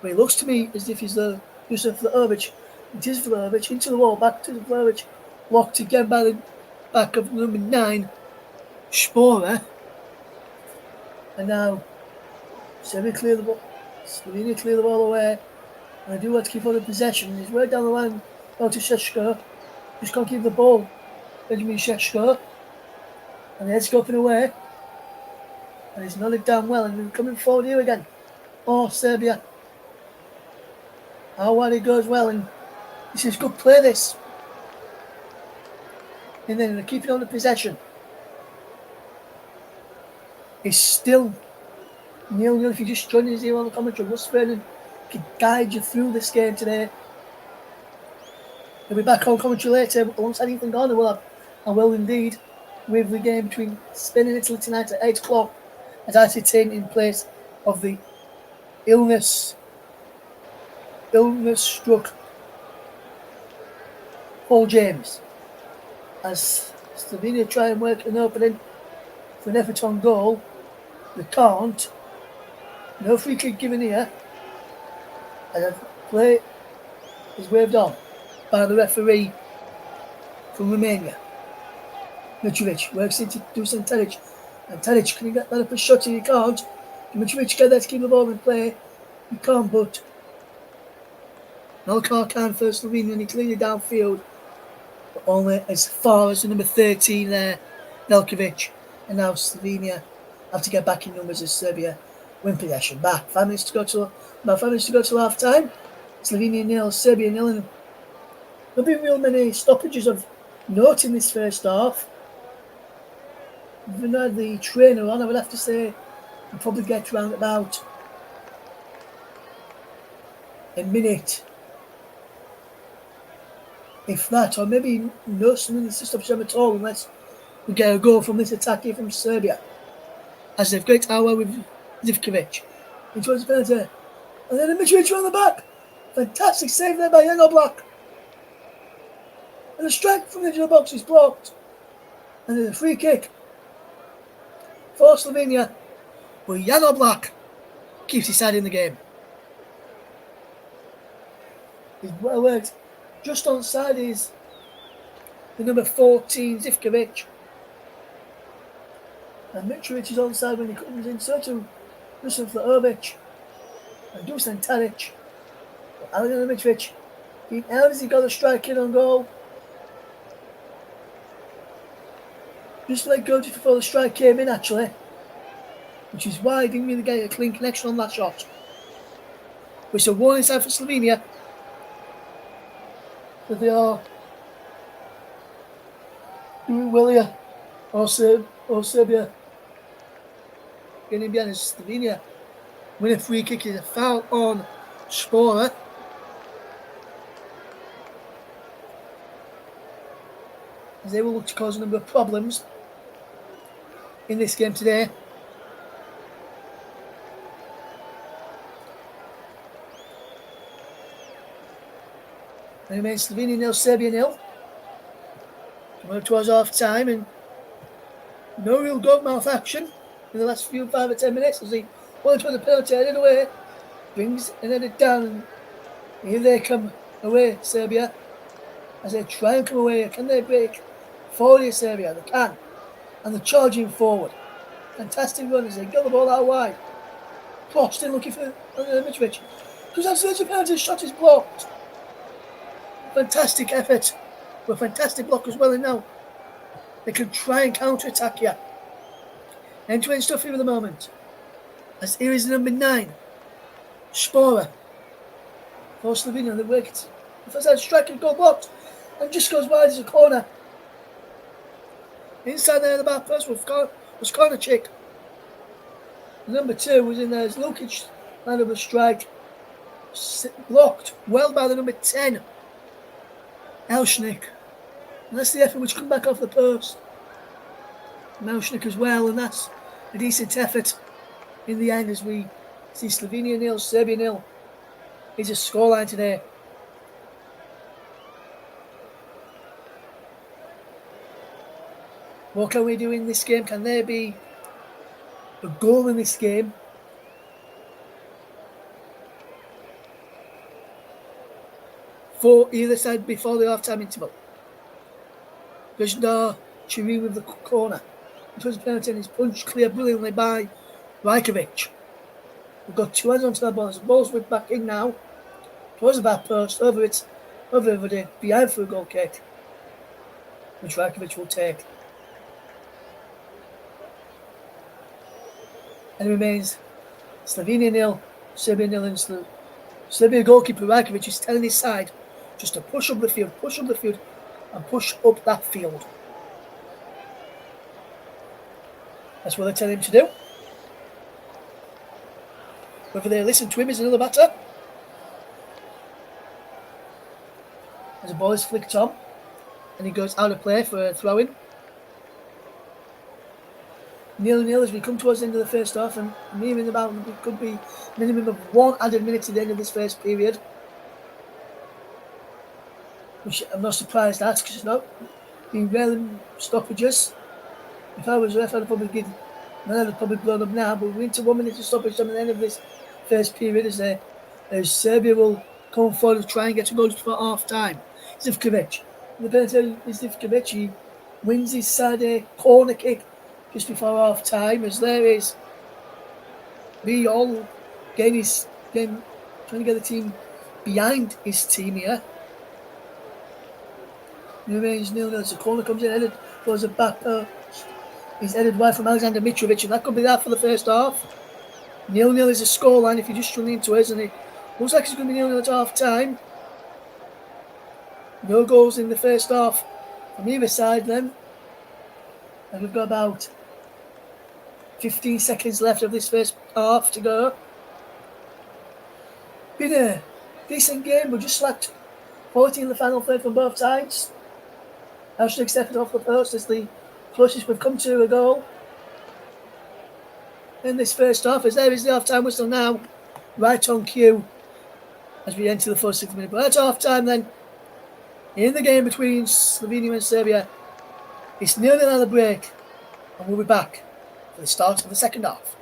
but it looks to me as if he's the Dusan Vlahovic. It is Vlahovic into the wall, back to the Vlahovic, locked again by the back of number 9, Spora. And now Serbia clear the ball, Slovenia clear the ball away, and I do want to keep on the possession. He's right down the line, out to Sheshko. Just can't keep the ball. Benjamin Sheshko, and the head's going away, and he's nodded down well, and we're coming forward here again. Oh, Serbia. How wide it goes well, and this is good play, this. And then they're keeping on the possession. It's still 0-0 if you just join us here on the commentary. Russ Vernon can guide you through this game today. He'll be back on commentary later alongside Ethan Garner. I will indeed, with the game between Spain and Italy tonight at 8 o'clock, as I sit in place of the illness-struck Paul James. As Slovenia try and work an opening for an effort on goal, they can't. No free kick given here. And the play is waved on by the referee from Romania. Mitrovic works into Dusan Tadic, and Tadic can he get that up a shot? He can't. Mitrovic get there to keep the ball in play. He can't, but Melkar can for Slovenia, and he cleaned it downfield, but only as far as the number 13 there, Velkovic. And now Slovenia have to get back in numbers as Serbia win possession back. 5 minutes to go to half time. Slovenia 0, Serbia 0. There'll be real many stoppages of note in this first half. Even though the trainer on, I would have to say we'll probably get round about a minute, if that, or maybe no minutes to stop them at all, unless we get a goal from this attack here from Serbia. As they've got our with Zivkovic into his penalty, and then a Mitrovic on the back. Fantastic save there by Jan Oblak. And a strike from the edge of the box is blocked. And there's a free kick for Slovenia, but Jan Oblak keeps his side in the game. He's well worked. Just onside is the number 14, Zivkovic. And Mitrovic is on the side when he comes in, so to Dusan Vlahovic and Dusan Tadic. Alexander Mitrovic, how does he got a strike in on goal? Just let go just before the strike came in, actually, which is why he didn't really get a clean connection on that shot. Which is a warning sign for Slovenia that they are doing well here, or Serbia getting behind as Slovenia win a free kick. Is a foul on Spora. As they will look to cause a number of problems in this game today. It remains Slovenia 0, Serbia 0. Coming up towards half time, and no real goal-mouth action in the last 5 or 10 minutes as he went for the penalty, headed away, brings and headed down, and here they come away, Serbia, as they try and come away. Can they break forward here, Serbia? They can, and they're charging forward. Fantastic run as they get the ball out wide. Crossed in looking for Mitrovic. Goes out to the penalty, shot is blocked. Fantastic effort, with fantastic block as well, and now they can try and counter-attack here. End-to-end stuff here at the moment. As here is number 9, Spora. For Slovenia, they work it. The first side striker goal blocked, and just goes wide as a corner. Inside there, the back post was corner chick. Number 2 was in there as Lukic lined up a strike. Blocked well by the number 10, Elshnik. And that's the effort which come back off the post. Elshnik as well, and that's a decent effort in the end as we see Slovenia 0, Serbia 0 is a scoreline today. What can we do in this game? Can there be a goal in this game? For either side before the half-time interval. Gajnar Chiri with the corner. It was a penalty and it's punched clear brilliantly by Rajkovic. We've got 2 hands onto that ball. The ball's whipped back in now. Towards the back post, over everybody, behind for a goal kick, which Rajkovic will take. And it remains Slovenia 0, Serbia 0, and Serbia goalkeeper Rajkovic is telling his side just to push up the field, and push up that field. That's what they're telling him to do. Whether they listen to him is another matter. As the ball is flicked on, and he goes out of play for a throw-in. 0-0 as we come towards the end of the first half, and nearing about it could be a minimum of 1 added minute at the end of this first period, which I'm not surprised at because it's not been rare stoppages. If I was ref, I'd probably blown up now, but we're into 1 minute of stoppage at the end of this first period as Serbia will come forward and try and get a goal for half time. Zivkovic. The penalty is Zivkovic. He wins his side a corner kick just before half time, as there is all trying to get the team behind his team here. It remains 0-0 as the corner comes in, headed towards the back post. He's headed wide from Alexander Mitrovic, and that could be that for the first half. 0-0 is a scoreline if you're just running into us, and it looks like it's going to be 0-0 at half time. No goals in the first half from either side then. And we've got about 15 seconds left of this first half to go. Been a decent game, we're just slacked 40 in the final third from both sides. Elshnik stepped off the post as the closest we've come to a goal in this first half, as there is the half-time whistle now, right on cue as we enter the first 6 minutes. But at half-time then, in the game between Slovenia and Serbia, it's nearly another break, and we'll be back for the start of the second half.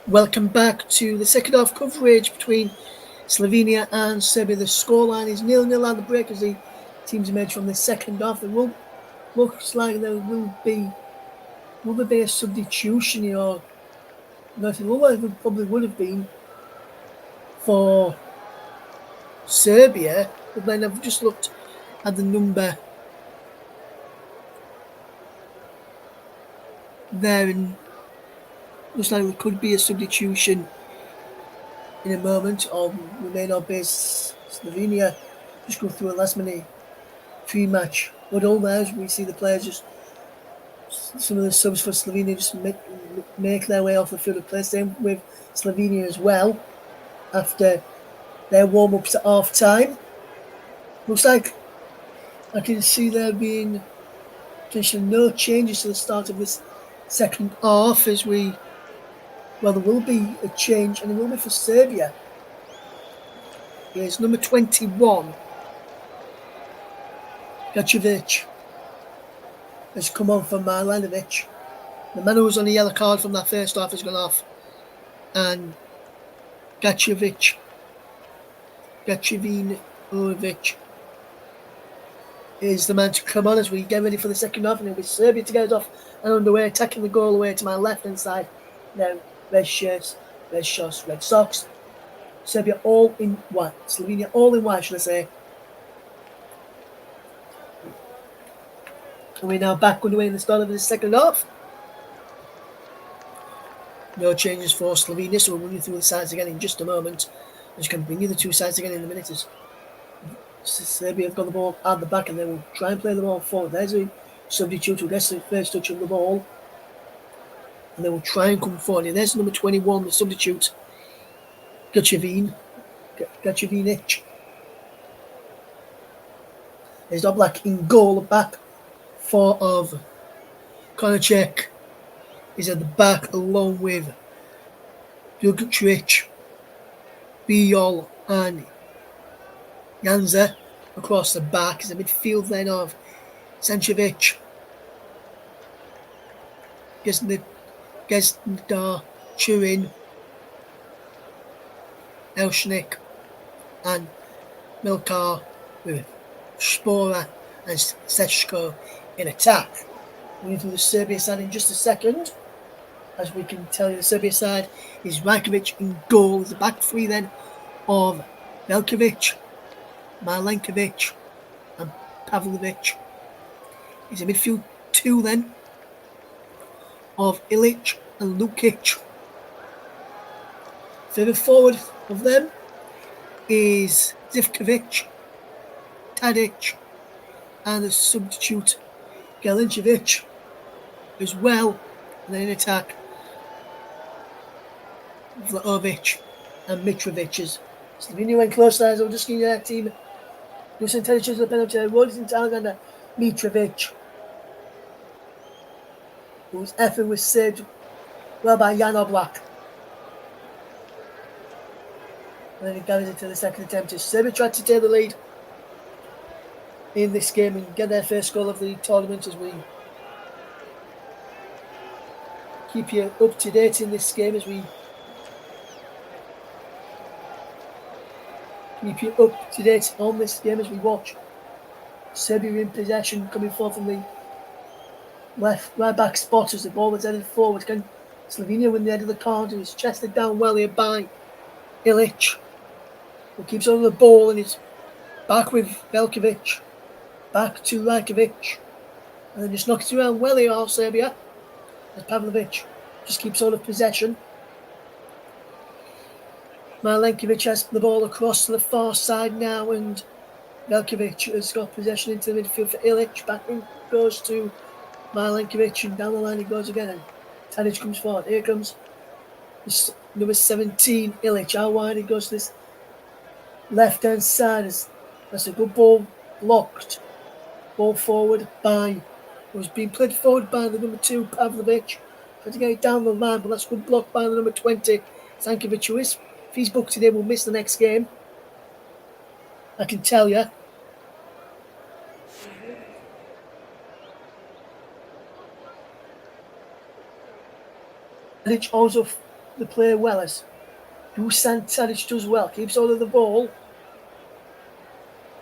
Welcome back to the second half coverage between Slovenia and Serbia. The scoreline is 0-0 at the break as the teams emerge from the second half. There will looks like there will there be a substitution here, or not? It looks like there probably would have been for Serbia, but then I've just looked at the number there and looks like there could be a substitution in a moment, or we may not be. Slovenia just go through a last minute free match. But all there is we see the players just some of the subs for Slovenia just make their way off the field of play. Same with Slovenia as well after their warm ups at half time. Looks like I can see there being potentially no changes to the start of this second half as there will be a change, and it will be for Serbia. Here's number 21, Gacevic, has come on for Marlanovic. The man who was on a yellow card from that first half has gone off, and Gacevinovic is the man to come on as we get ready for the second half, and it'll be Serbia to get it off and underway, attacking the goal away to my left-hand side. Now, red shirts, red shorts, red socks. Serbia all in white. Slovenia all in white, should I say. And we're now back underway in the start of the second half. No changes for Slovenia, so we'll run you through the sides again in just a moment. I'm just going to bring you the two sides again in a minute. As Serbia have got the ball at the back and they will try and play the ball forward. There's a substitute who gets the first touch of the ball. And they will try and come forward. And there's number 21, the substitute, Gacevinovic. There's Oblak in goal, back four of Konachek is at the back along with Djukic, Bijol and Janza across the back. Is a midfield then of Sancevic, Gesndar, Churin, Elshnik and Milkar with Spora and Sechko in attack. We'll into the Serbia side in just a second. As we can tell you, the Serbia side is Rajkovic in goal. The back three then of Velkovic, Malenkovic and Pavlovic. Is a midfield two then of Ilic and Lukic. Further forward of them is Zivkovic, Tadic and the substitute Galincevic as well. And then in attack, Vlahovic and Mitrovic. As Slovenia went close there, so just give you that team. Dusan Tadic to the penalty, Rodis in Talganda, Mitrovic, whose effort was saved well by Jan Oblak. And then he carries it to the second attempt. As Serbia tried to take the lead in this game and get their first goal of the tournament, as we keep you up to date in this game, as we keep you up to date on this game as we watch Serbia in possession, coming forward from the right back spot as the ball was headed forward. Can Slovenia win the head of the corner? It's chested down well here by Ilic, who keeps on the ball and is back with Velkovic, back to Rajkovic, and then just knocks it around well here, all Serbia, as Pavlovic just keeps on of possession. Malenkovic has the ball across to the far side now, and Velkovic has got possession into the midfield for Ilic. Back in goes to Malenkovic, and down the line he goes again, and Tadic comes forward. Here comes number 17, Ilic. How wide he goes to this left-hand side. That's a good ball blocked. Ball forward by, it was being played forward by the number 2, Pavlovic. Tried to get it down the line, but that's good block by the number 20, Sankovic, who is, if he's booked today, will miss the next game. I can tell you. Tadic also the play well as Dusan Tadic does well, keeps hold of the ball,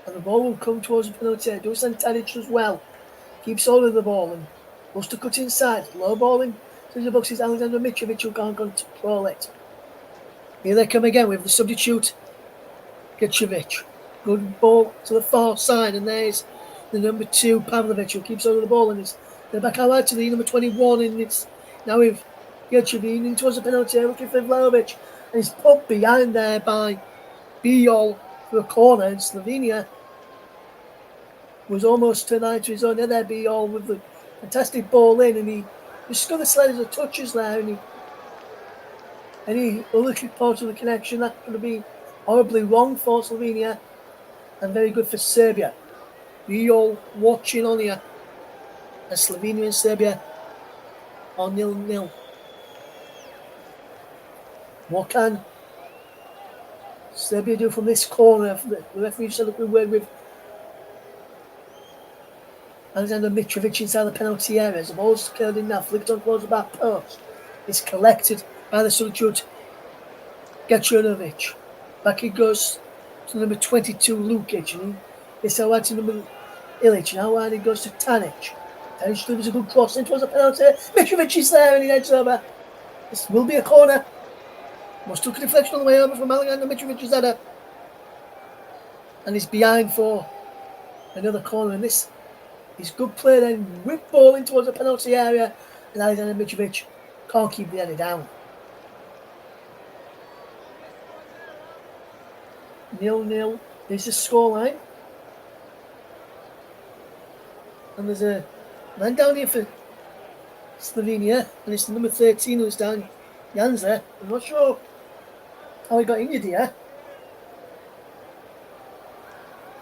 and the ball will come towards the penalty area. Dusan Tadic does well, keeps hold of the ball and wants to cut inside. Low ball in to the box is Alexander Mitrovic who can't control it. Here they come again with the substitute, Mitrovic. Good ball to the far side, and there's the number 2, Pavlovic, who keeps hold of the ball, and it's the back out to the number 21, and it's now with Gertrude in towards the penalty area looking for Vlahovic, and it's put behind there by Bijol for a corner, and Slovenia was almost turned out to his own. There Bijol with the fantastic ball in, and he just got the sliders of touches there, and any other part of the connection that could have been horribly wrong for Slovenia and very good for Serbia. Bijol watching on here as Slovenia and Serbia are 0-0. What can Serbia do from this corner? The referee said that we were with Alexander Mitrovic inside the penalty area. The ball's curled in now, flicked on towards the back post. It's collected by the substitute Gachunovic. Back it goes to number 22, Lukic, and it's out to number Ilic. Now wide it goes to Tanic. Tanic delivers a good cross in towards the penalty. Mitrovic is there and he heads over. This will be a corner. Must took a deflection on the way over from Alexander Mitrovic's header. And he's behind for another corner. And this is good play then. Whip ball in towards the penalty area. And Alexander Mitrovic can't keep the header down. 0-0 is the scoreline. And there's a man down here for Slovenia. And it's the number 13 who's down. Janza. I'm not sure how he got injured here.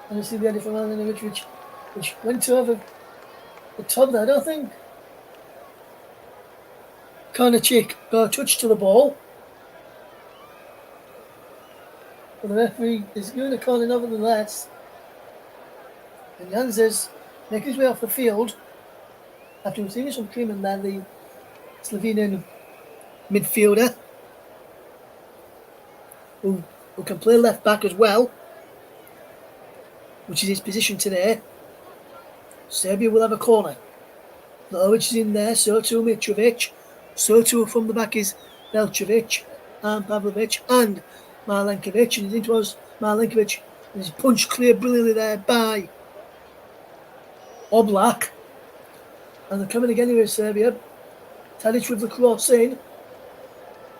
And you see the header from Alexander Mitrovic, which went over the top there, I don't think. Karnacik got a touch to the ball. But the referee is giving a corner nevertheless. And Janza's making his way off the field after receiving some treatment there, the Slovenian midfielder who can play left back as well, which is his position today. Serbia will have a corner. Vlahovic is in there, so too Mitrovic, so too from the back is Belcevic and Pavlovic and Marlenkovic, and it was Marlenkovic, and he's punched clear brilliantly there by Oblak. And they're coming again here in Serbia. Tadic with the cross in.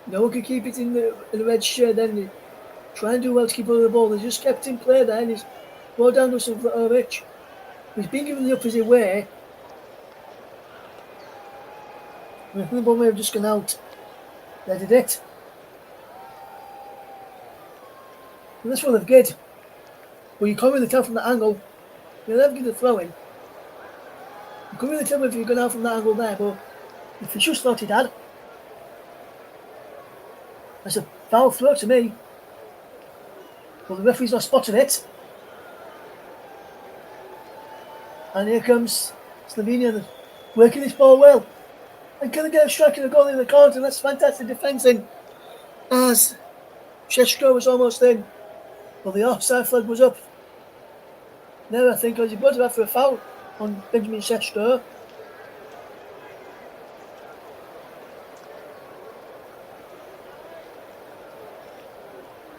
No one can keep it in the red shirt. Then they try and do well to keep on the ball. They just kept in play there, and he's brought down to Vlahovic. He's been given the opposite way. I think the ball may have just gone out. They did it. And this one they've good. Well, you can't really tell from that angle. You'll never get the throw in. You can't really tell if you're going out from that angle there, but if you just thought it had. That's a foul throw to me. Well, the referee's not spotted it. And here comes Slovenia working this ball well. And can they get a strike and a goal in the corner? And that's fantastic defending as Sheshko was almost in. Well, the offside flag was up. Now I think he brought it back for a foul on Benjamin Sheshko.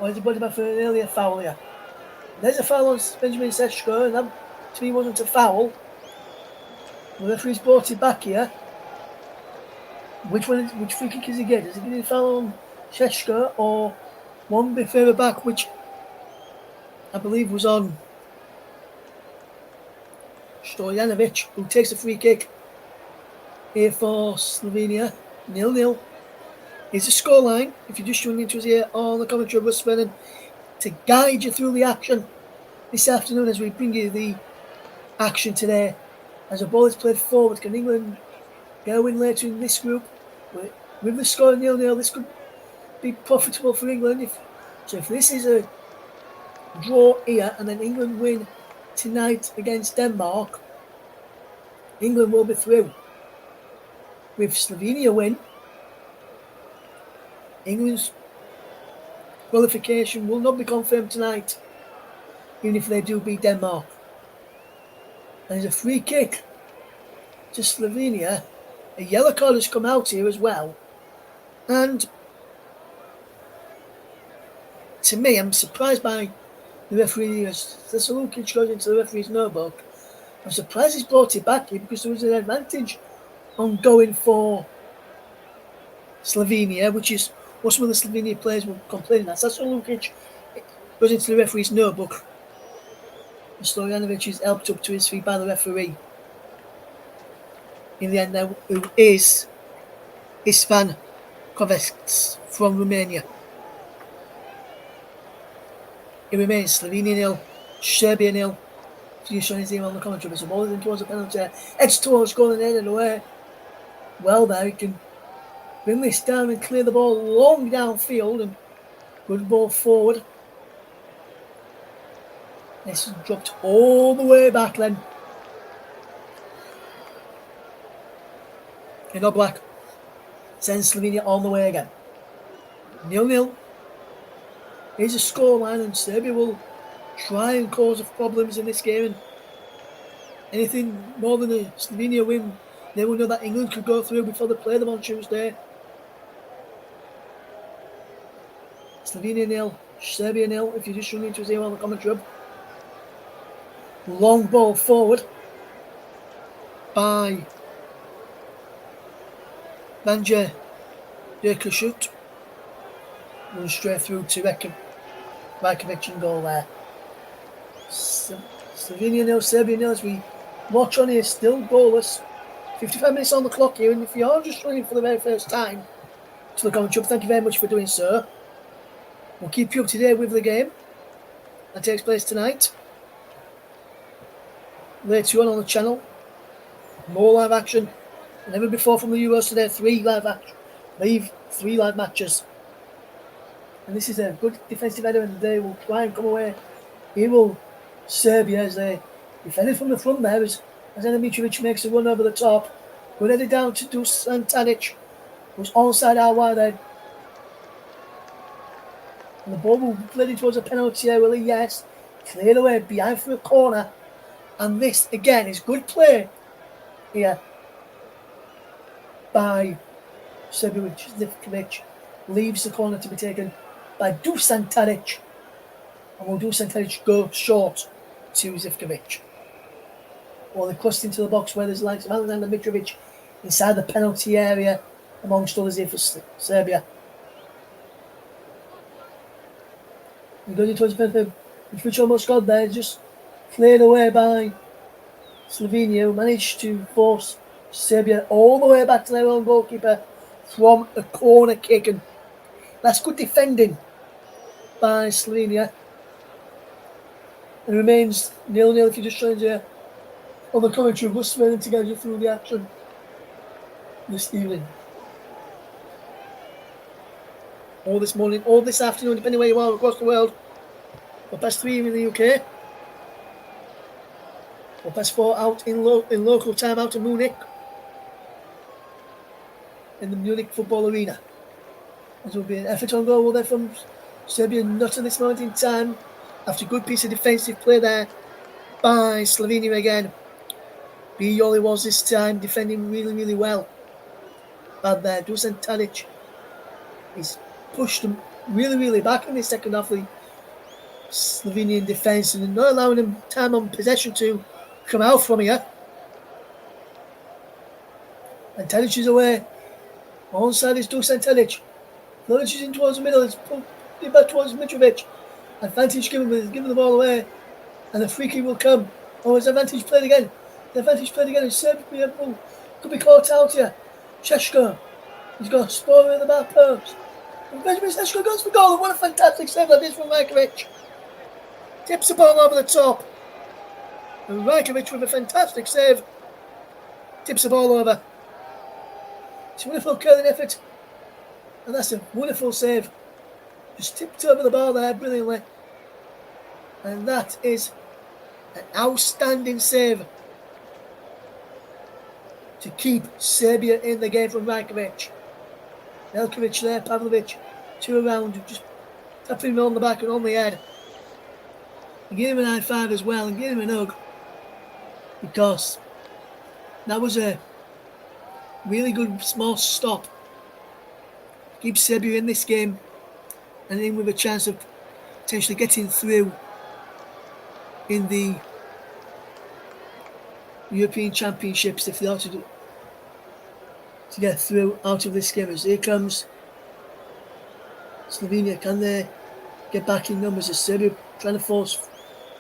Or is he brought it back for an earlier foul here? There's a foul on Benjamin Sheshko, and that to me wasn't a foul. The referee's brought it back here. Which free kick is he get? Is he getting a foul on Sheshko or one bit further back, which I believe was on Stojanovic, who takes a free kick here for Slovenia. 0-0 is the scoreline. If you're just tuning into us here on the commentary, we're spinning to guide you through the action this afternoon as we bring you the action today. As the ball is played forward, can England get a win later in this group? With the score 0-0, this could be profitable for England. If this is a draw here and then England win tonight against Denmark, England will be through. With Slovenia win, England's qualification will not be confirmed tonight, even if they do beat Denmark. And there's a free kick to Slovenia. A yellow card has come out here as well. And to me, I'm surprised by the referee. As Lukic goes into the referee's notebook, I'm surprised he's brought it back here because there was an advantage on going for Slovenia, which is what some of the Slovenia players were complaining at. That's Lukic goes into the referee's notebook. And Stojanovic is helped up to his feet by the referee. In the end, now, who is Isvan Kovacs from Romania. It remains Slovenia 0, Serbia 0. You showing his name on the commentary, so ball towards the penalty. Edge towards goal and headed away. Well, there he can bring this down and clear the ball long downfield, and good ball forward. This is dropped all the way back then. And Oblak sends Slovenia on the way again. 0-0. Here's a scoreline, and Serbia will try and cause problems in this game. And anything more than a Slovenia win, they will know that England could go through before they play them on Tuesday. Slovenia 0, Serbia 0. If you just run into zero on the commentary. Long ball forward by Banja Dirkashut. Runs straight through to Rajkovic and goal there. Slovenia 0, Serbia 0 as we watch on here, still goalless. 55 minutes on the clock here, and if you are just running for the very first time to the commentary, thank you very much for doing so. We'll keep you up to date with the game that takes place tonight. Later on the channel, more live action than ever before from the Euros today. 3 live matches. And this is a good defensive header, and they will try and come away. Here will Serbia as they defended from the front there as Mitrovic makes a run over the top. Good headed down to Dusan Tadic, who's onside out wide there. And the ball will be played towards a penalty area. Yes, cleared away behind for a corner. And this again is good play here by Serbia, which Zivkovic leaves the corner to be taken by Dusan Tadic. And will Dusan Tadic go short to Zivkovic? Well, they crossed into the box where there's the likes of Alexander Mitrovic inside the penalty area, amongst others here for Serbia. And going towards the penalty, which almost got there, just cleared away by Slovenia, who managed to force Serbia all the way back to their own goalkeeper from a corner kick. And that's good defending by Slovenia. It remains 0-0 if you're just trying to on the commentary. We'll swim together through the action this evening. Or this morning, or this afternoon, depending where you are across the world. 3:30 in the UK. 4:04 out in local time out in Munich. In the Munich football arena. There will be an effort on goal there from Serbia, not at this moment in time. After a good piece of defensive play there by Slovenia again. Bijoli was this time defending really, really well. Bad there. Dusan Tadic is pushed them really, really back in the second half of the Slovenian defence and not allowing them time on possession to come out from here. And Tadic is away. Onside is Dusan Tadic. Tadic is in towards the middle. It's pulled back towards Mitrovic. Advantage given the ball away. And the free kick will come. Oh, it's advantage played again. The advantage played again. And Serbia could be caught out here. Sheshko. He's got a spore in the back post. And Benjamin Sheshko goes for goal. What a fantastic save that is from Rajkovic. Tips the ball over the top. And Rajkovic with a fantastic save. Tips the ball over. It's a wonderful curling effort. And that's a wonderful save. Just tipped over the ball there brilliantly. And that is an outstanding save to keep Serbia in the game from Rajkovic. Velkovic there, Pavlovic two around and just tapping him on the back and on the head. And give him an high five as well and give him an hug. Because that was a really good small stop. Keep Serbia in this game and in with a chance of potentially getting through in the European Championships if they are to get through out of this game. As here comes Slovenia. Can they get back in numbers? As Serbia trying to force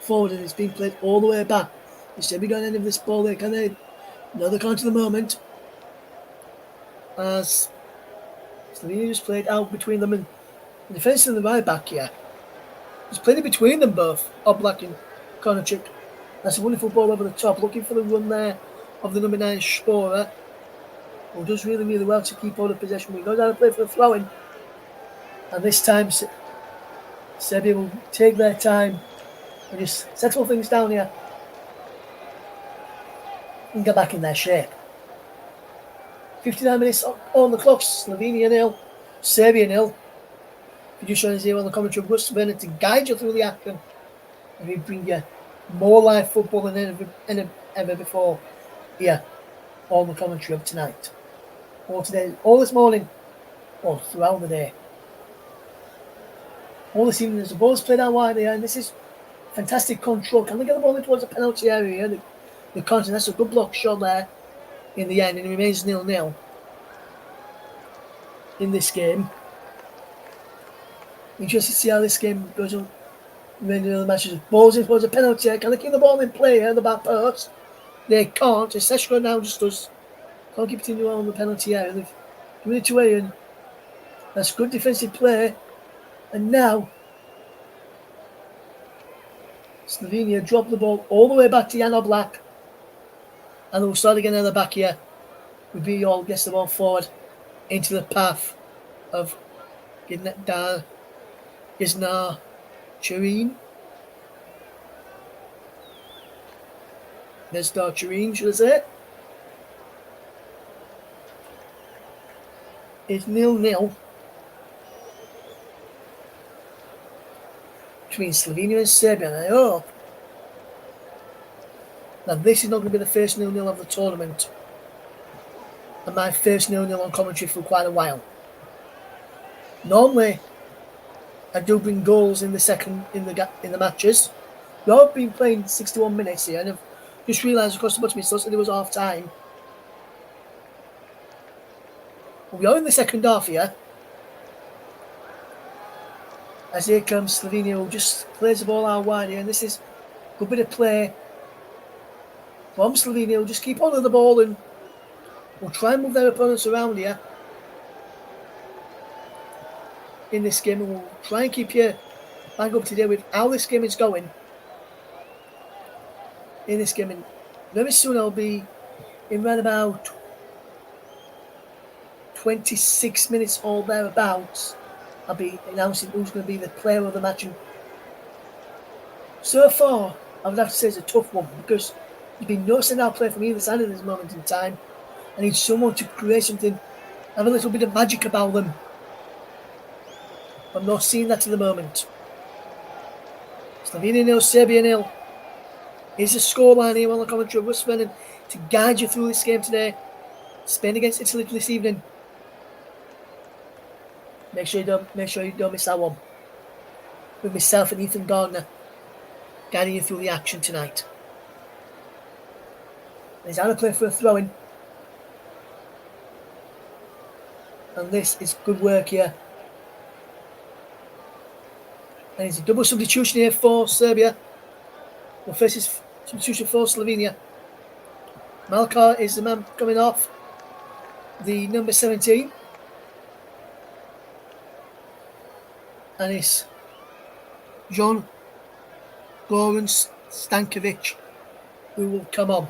forward and it's being played all the way back. Is Serbia got any of this ball there? Can they? No, they can't at the moment. As Slovenia just played out between them and the defence and the right back here. Just played it between them both, Oblak and Konacic. That's a wonderful ball over the top, looking for the run there of the number 9 Sporer, who does really, really well to keep hold of possession. We go down and play for the throw-in. And this time, Serbia will take their time and just settle things down here and get back in their shape. 59 minutes on the clock, Slovenia 0, Serbia 0. If you just join us here on the commentary of Russ Bernard to guide you through the action and we bring you more live football than ever before here on the commentary of tonight. Or today, all this morning, or throughout the day. All this evening, as the ball's played out wide here, and this is fantastic control. Can they get the ball in towards the penalty area here? The content, that's a good block shot there in the end, and it remains 0-0 in this game. Interested to see how this game goes on in the other matches. Balls in towards the penalty area. Can they keep the ball in play here at the back post? They can't. Seshko now just does. Can't keep it in on the penalty area. They've given it to Ian. That's good defensive play. And now Slovenia drop the ball all the way back to Jan Oblak. And they'll start again at the back here. With all gets the ball forward into the path of Gisnar Churin. Gisnar Churin, should I say? It's 0-0 between Slovenia and Serbia. And I hope that this is not going to be the first 0-0 of the tournament. And my first 0-0 on commentary for quite a while. Normally, I do bring goals in the matches. We have been playing 61 minutes here, and I've just realised across the bottom it said it was half time. We are in the second half here. As here comes Slovenia, who just plays the ball out wide here, and this is a good bit of play from Slovenia. Who just keep on with the ball and will try and move their opponents around here in this game, and we'll try and keep you bang up to date with how this game is going in this game. And very soon I'll be in around about 26 minutes or thereabouts. I'll be announcing who's going to be the player of the match. And so far, I would have to say it's a tough one because there's been no standout player from either side at this moment in time. I need someone to create something, have a little bit of magic about them. I'm not seeing that at the moment. Slovenia 0, Serbia 0. Here's the scoreline here on the commentary of Russ Bernard to guide you through this game today. Spain against Italy this evening. Make sure you don't miss that one. With myself and Ethan Gardner guiding you through the action tonight. He's out of play for a throw-in. And this is good work here. And it's a double substitution here for Serbia. The first is substitution for Slovenia. Malkar is the man coming off. The number 17. And it's John Goran Stankovic who will come on.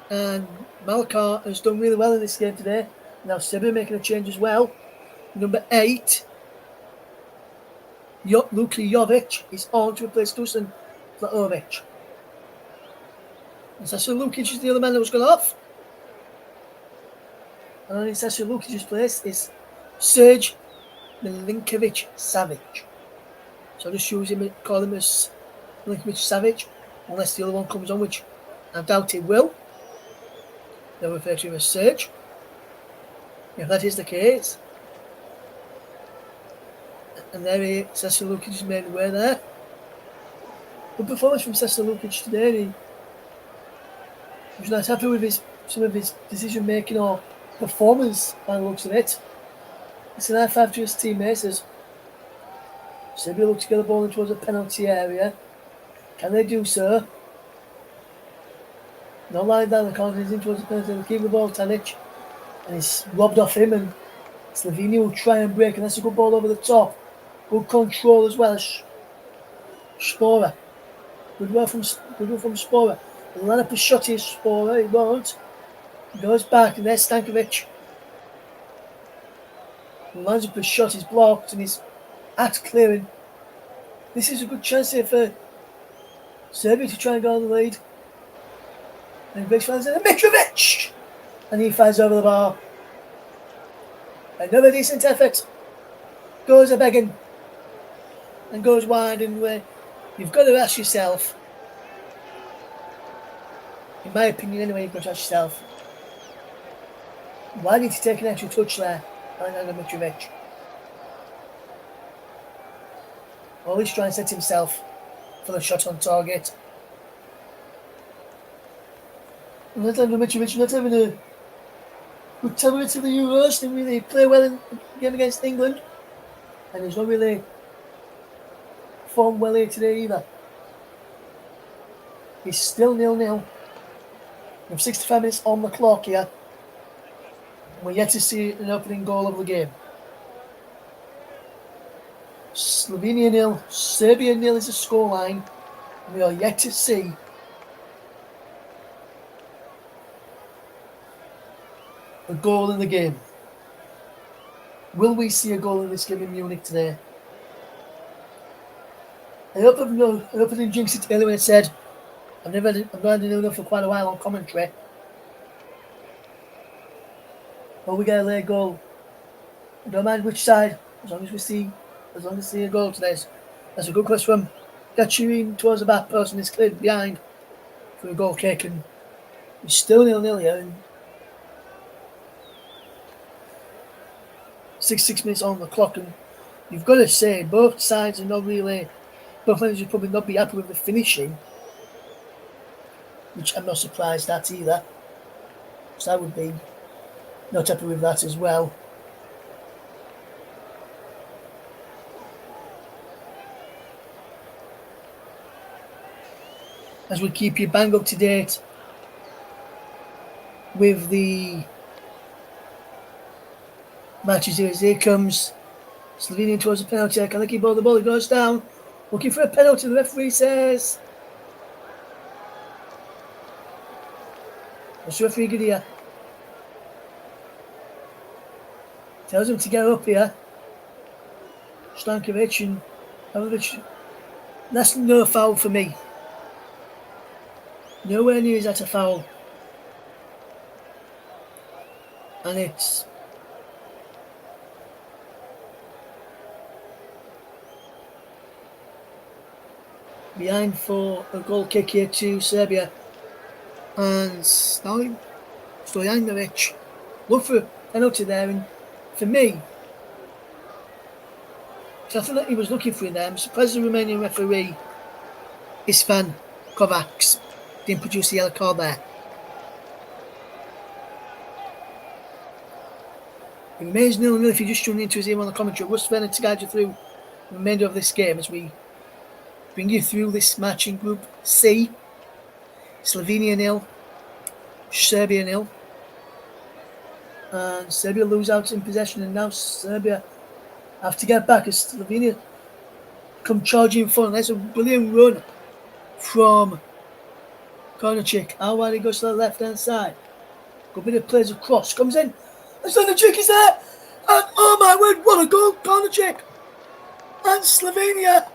And Malkar has done really well in this game today. Now Serbia making a change as well. Number 8, Luka Jovic is on to replace Dusan Vlahovic. And so Lukic is the other man that was gone off. And on Sasha Lukic's place is Serge Milinkovic-Savic. So I'll just call him as Milinkovic-Savic, unless the other one comes on, which I doubt it will. They'll refer to him as Serge. If that is the case. And there he is, Sasha Lukic just made the way there. Good performance from Sasha Lukic today. He was not happy with some of his decision making or performance by the looks of it. It's an high five to his teammates as Serbia look to get the ball in towards the penalty area. Can they do so? Not lying down the corner, he's in towards the penalty. They'll keep the ball, Tanic. And he's robbed off him, and Slovenia will try and break, and that's a good ball over the top. Good control as well as Spora. Good work from Spora. He'll line up a shot here, Spora. He won't. He goes back, and there's Stankovic. He lines up a shot, he's blocked, and he's at clearing. This is a good chance here for Serbia to try and go on the lead. And Big fans in Mitrovic! And he fires over the bar. Another decent effort. Goes a begging. And goes wide, and you've got to ask yourself, in my opinion anyway, you've got to ask yourself, why did he take an extra touch there, Alexander Mitrovic? Well, he's trying to set himself for the shot on target. And Alexander Mitrovic not having a good time into the Euros, didn't really play well in the game against England, and he's not really performed well here today either. He's still 0-0. We have 65 minutes on the clock here. We're yet to see an opening goal of the game. Slovenia 0, Serbia 0 is the scoreline. We are yet to see a goal in the game. Will we see a goal in this game in Munich today? I hope I didn't jinx it earlier when I said I've not had enough for quite a while on commentary. But we get a late goal. I don't mind which side, as long as we see a goal today. That's a good cross from Gachurin towards the back post, and it's cleared behind for a goal kick, and it's still 0-0 here. And 6 minutes on the clock, and you've got to say both sides are not really. Both managers will probably not be happy with the finishing, which I'm not surprised at either. So I would be not happy with that as well. As we keep you bang up to date with the matches here comes Slovenia towards the penalty. Can they keep the ball? It goes down. Looking for a penalty. The referee says. What's the referee good here? Tells him to get up here. Stankovic and Pavlovic. That's no foul for me. Nowhere near is that a foul. And it's behind for a goal kick here to Serbia. And Stojanovic look for a penalty there, and for me, so I thought that he was looking for it there. I'm surprised the Romanian referee, Isvan Kovacs, didn't produce the yellow card there. It remains 0-0 if you just tuned into us here on the commentary. Russ Vernon to guide you through the remainder of this game as we bring you through this match in Group C. Slovenia 0, Serbia 0. And Serbia lose out in possession, and now Serbia have to get back as Slovenia come charging front. That's a brilliant run from Kornacek. How wide he goes to the left hand side. Good bit of plays across. Comes in. And Kornacek is there. And oh my word, what a goal, Kornacek. And Slovenia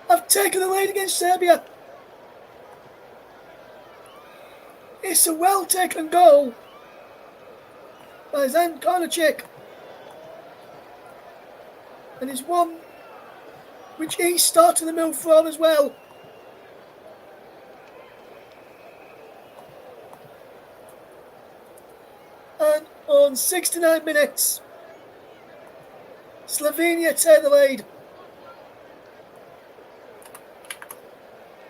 have taken the lead against Serbia. It's a well taken goal by Zan Karnacek. And he's one which he started the move from as well. And on 69 minutes, Slovenia take the lead.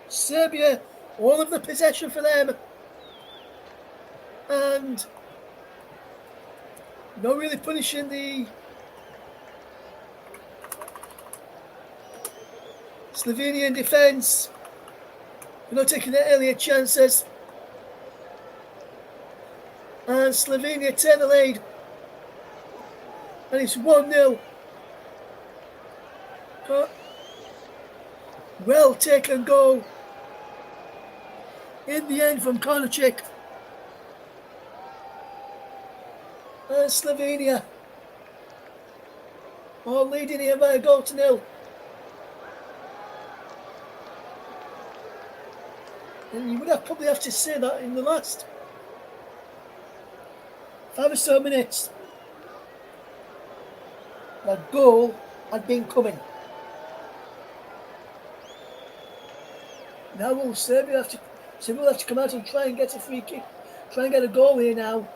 Serbia, all of the possession for them. And not really punishing the Slovenian defence. We're not taking their earlier chances. And Slovenia take the lead. And it's 1-0. Well taken goal in the end from Karnacek. And Slovenia are leading here by a goal to nil. And you would probably have to say that in the last 5 or so minutes, that goal had been coming. Now will Serbia have to come out and try and get a free kick, try and get a goal here now.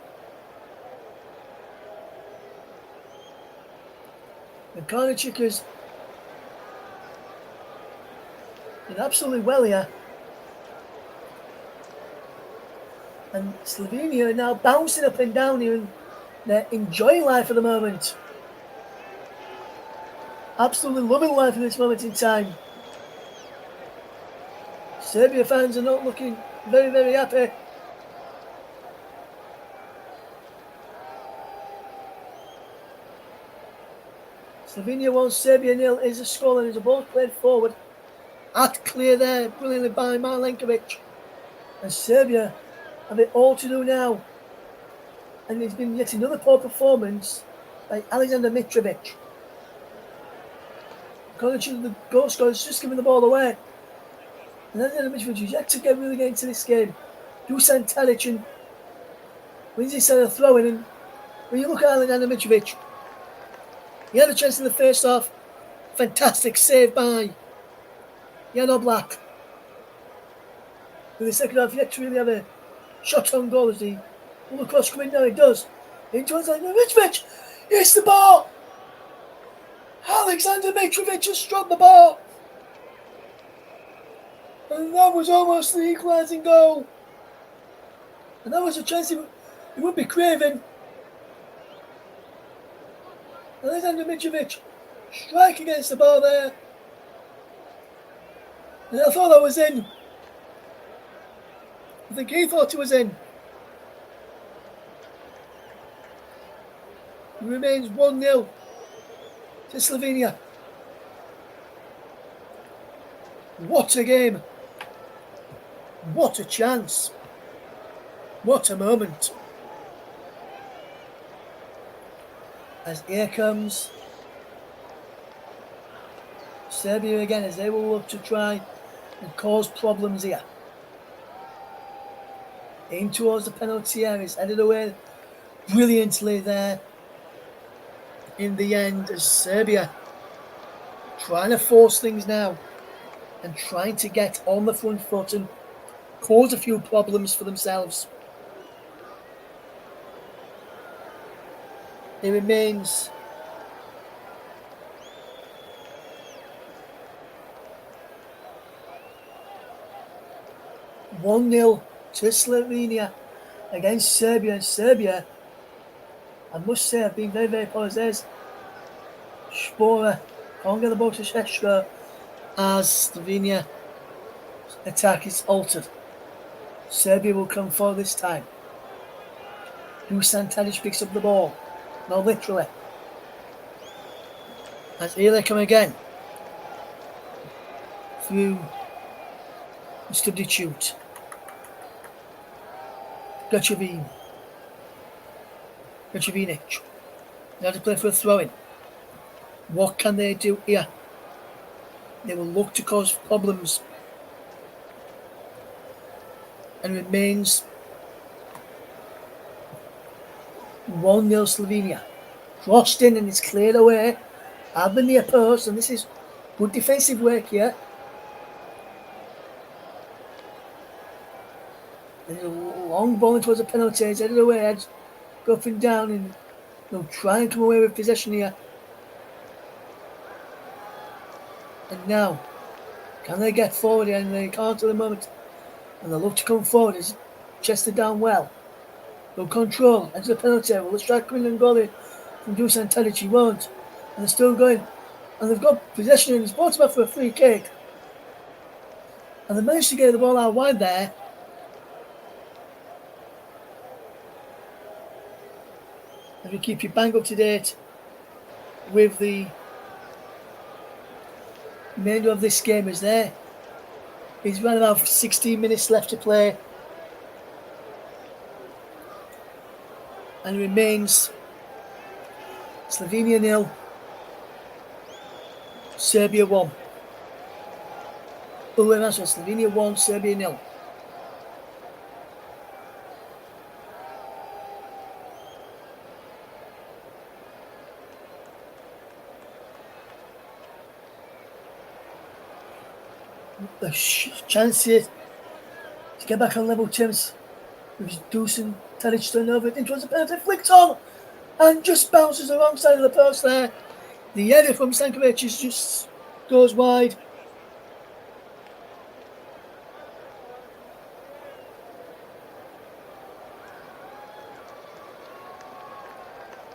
And Karnacek has done absolutely well here. And Slovenia are now bouncing up and down here and they're enjoying life at the moment. Absolutely loving life at this moment in time. Serbia fans are not looking very, very happy. Slovenia 1, Serbia 0 is a score, and it's a ball played forward. At clear there, brilliantly by Malenkovic. And Serbia have it all to do now. And it's been yet another poor performance by Alexander Mitrovic. Karnacek, the goal scorer, is just giving the ball away. And Alexander Mitrovic is yet to really get into this game. Dusan Tadic wins this side of throw-in. And when you look at Alexander Mitrovic, he had a chance in the first half. Fantastic save by Jan Oblak. In the second half, yet to really have a shot on goal as the all across coming down. It does. Into Alexander Mitrovic. It's the ball. Alexander Mitrovic has struck the ball. And that was almost the equalising goal. And that was a chance he would be craving. Alexander Mitrovic strike against the ball there. And I thought that was in. I think he thought it was in. It remains 1-0 to Slovenia. What a game. What a chance. What a moment. As here comes Serbia again, as they will look to try and cause problems here. In towards the penalty area, it's headed away brilliantly there. In the end, as Serbia trying to force things now and trying to get on the front foot and cause a few problems for themselves. It remains (1-0) to Slovenia against Serbia. And Serbia, I must say, have been very, very poor. There's Spora, can't get the ball to Šeško as Slovenia attack is altered. Serbia will come forward this time. Dusan Tadic picks up the ball. No, literally. As here they come again. Through Stubdiciute. Gacevinic. Now to play for a throw-in. What can they do here? They will look to cause problems. And remains 1-0 Slovenia. Crossed in and it's cleared away. At the near post, and this is good defensive work here. There's a long ball towards the penalty. It's headed away. Go up and down, and they'll try and come away with possession here. And now, can they get forward here? And they can't at the moment. And they'll look to come forward. It's chested down well. They'll control. Enter the penalty area. Will the strike come in and goal in from Dusan Tadic? He won't. And they're still going. And they've got possession and it's brought him up for a free kick. And they managed to get the ball out wide there. And we keep you bang up to date with the remainder of this game is there. It's around about 16 minutes left to play. And it remains Slovenia 0, Serbia 1. Oh, wait, that's Slovenia 1, Serbia 0. The chance here to get back on level terms with Dusan Tadic turning over into the penalty, flicked on and just bounces the wrong side of the post there. The header from Stankovic just goes wide.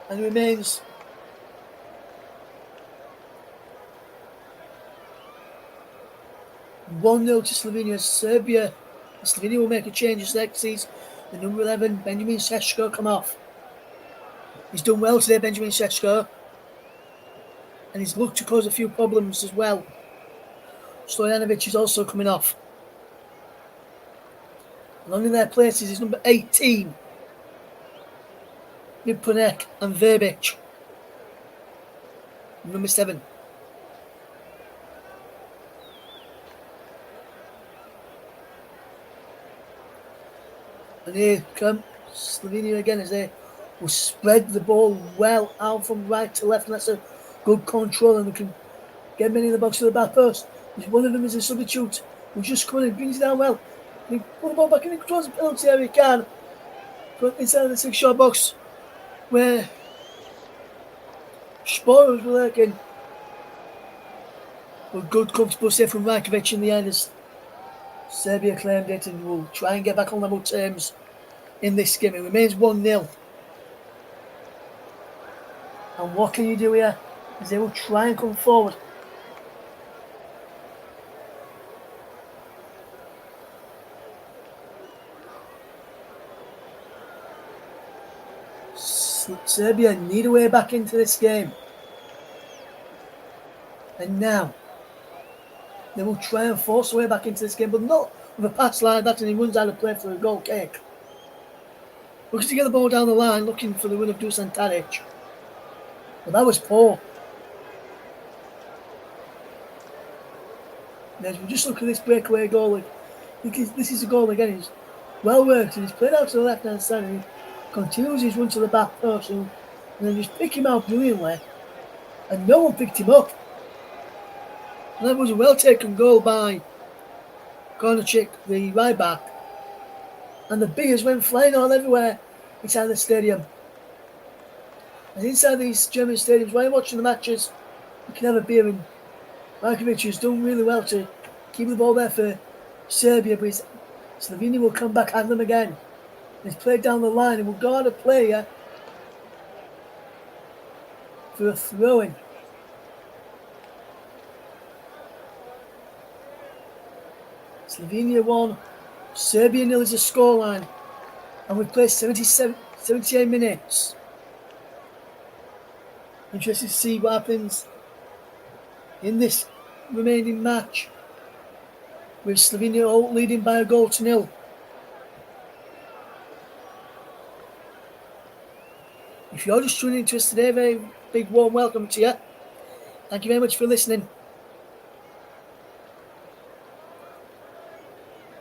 And it remains (1-0) to Slovenia. Slovenia will make a change as next sees the number 11, Benjamin Šeško, come off. He's done well today, Benjamin Šeško. And he's looked to cause a few problems as well. Stojanovic is also coming off. Along in their places is number 18, Mipunek and Verbic. Number 7. And here come Slovenia again as they will spread the ball well out from right to left, and that's a good control, and they can get many in the box to the back post. One of them is a substitute who just comes and brings it down well. He put the ball back in and controls the penalty area. He can. But inside the 6-yard box where Spores were lurking. But good comfortable save from Rajkovic in the end as Serbia claimed it and will try and get back on level terms in this game. It remains 1-0. And what can you do here? As they will try and come forward. Serbia need a way back into this game. And now they will try and force a way back into this game, but not with a pass like that and he runs out of play for a goal kick. Looking to get the ball down the line, looking for the win of Dusan Tadic. But that was poor. As we just look at this breakaway goal, this is a goal again. It's well worked and he's played out to the left hand side and he continues his run to the back post and then just pick him out brilliantly. And no one picked him up. And that was a well taken goal by Kornacek, the right back. And the beers went flying all everywhere inside the stadium. And inside these German stadiums, while you're watching the matches, you can have a beer, and Markovic has done really well to keep the ball there for Serbia, but Slovenia will come back at them again. He's played down the line and will guard a player for a throw-in. Slovenia 1, Serbia 0 is the scoreline. And we've played 78 minutes. Interested to see what happens in this remaining match, with Slovenia all leading by a goal to 0. If you're just tuning into us today, a very big warm welcome to you. Thank you very much for listening.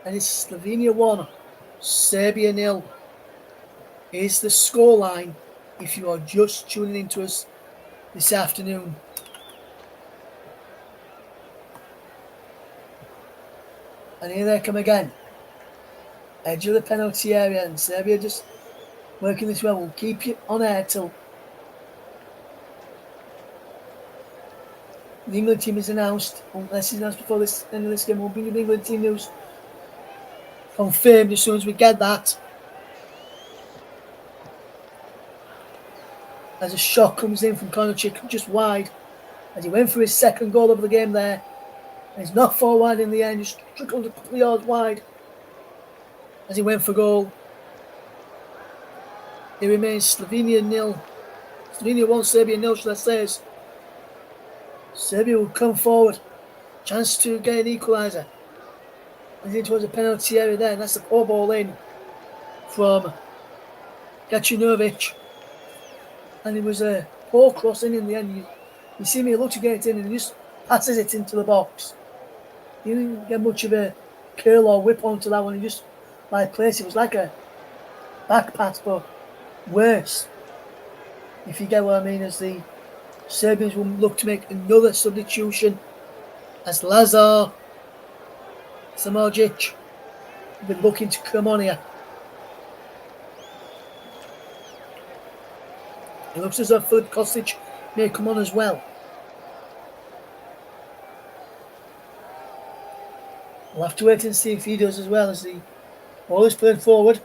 And it's Slovenia 1, Serbia 0 is the scoreline if you are just tuning into us this afternoon. And here they come again. Edge of the penalty area, and Serbia just working this well. We'll keep you on air till the England team is announced. Unless it's announced before this end of this game, we'll bring you the England team news confirmed as soon as we get that. As a shot comes in from Konachik just wide, as he went for his second goal of the game there. And he's not far wide in the end, just trickled a couple of yards wide as he went for goal. It remains Slovenia 0. Slovenia 1, Serbia 0, should I say. Serbia will come forward. Chance to get an equaliser. He's in towards the penalty area there, and that's the poor ball in from Gacinovic. And it was a poor crossing in the end. You see me look to get it in, and he just passes it into the box. He didn't get much of a curl or whip onto that one. He just, by place, it was like a back pass, but worse. If you get what I mean, as the Serbians will look to make another substitution, as Lazar Samardzic will be looking to come on here. It looks as though Filip Kostic may come on as well. We'll have to wait and see if he does as well, as the ball is played forward.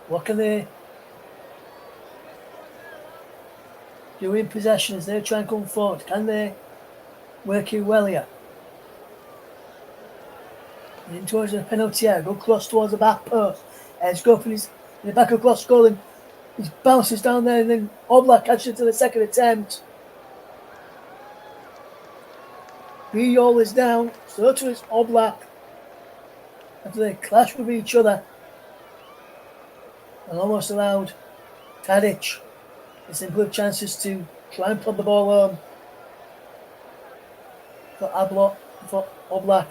What can they do in possession as they try and come forward? Can they work it well here? In towards the penalty area, go cross towards the back post. Edge go for his in the back across goal, and he bounces down there, and then Oblak catches it to the second attempt. Biyol is down, so too is Oblak. After they clash with each other, and almost allowed Tadic the simple chances to try and put the ball home for Oblak.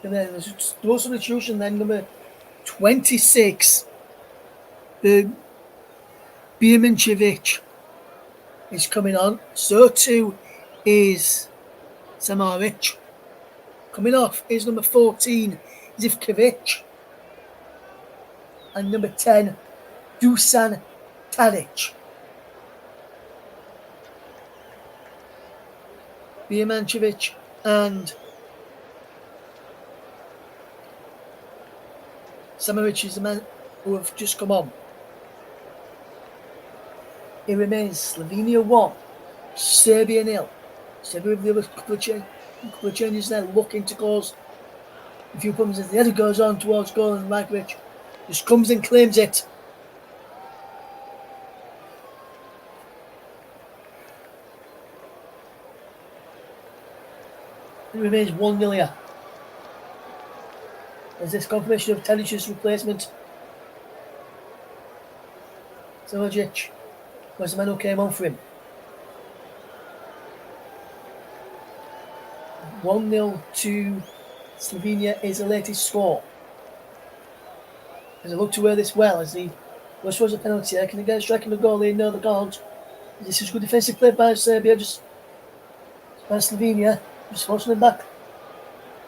And then there's no substitution then, number 26, the Birmancevic is coming on. So too is Samaric. Coming off is number 14, Zivkovic. And number 10, Dusan Tadic. Birmancevic and Samaric is the man who have just come on. It remains Slovenia 1, Serbia 0. Serbia with the other couple of changes there, looking to cause a few problems as the header goes on towards goal, and Rajkovic just comes and claims it. It remains 1-0 here. As this confirmation of Tadic's replacement. Samardzic was the man who came on for him. 1-0 to Slovenia is the latest score. As I look to wear this well, as the rush was a penalty, can they get striking the goal? They know they can't. This is good defensive play by Serbia, just by Slovenia, just forcing them back.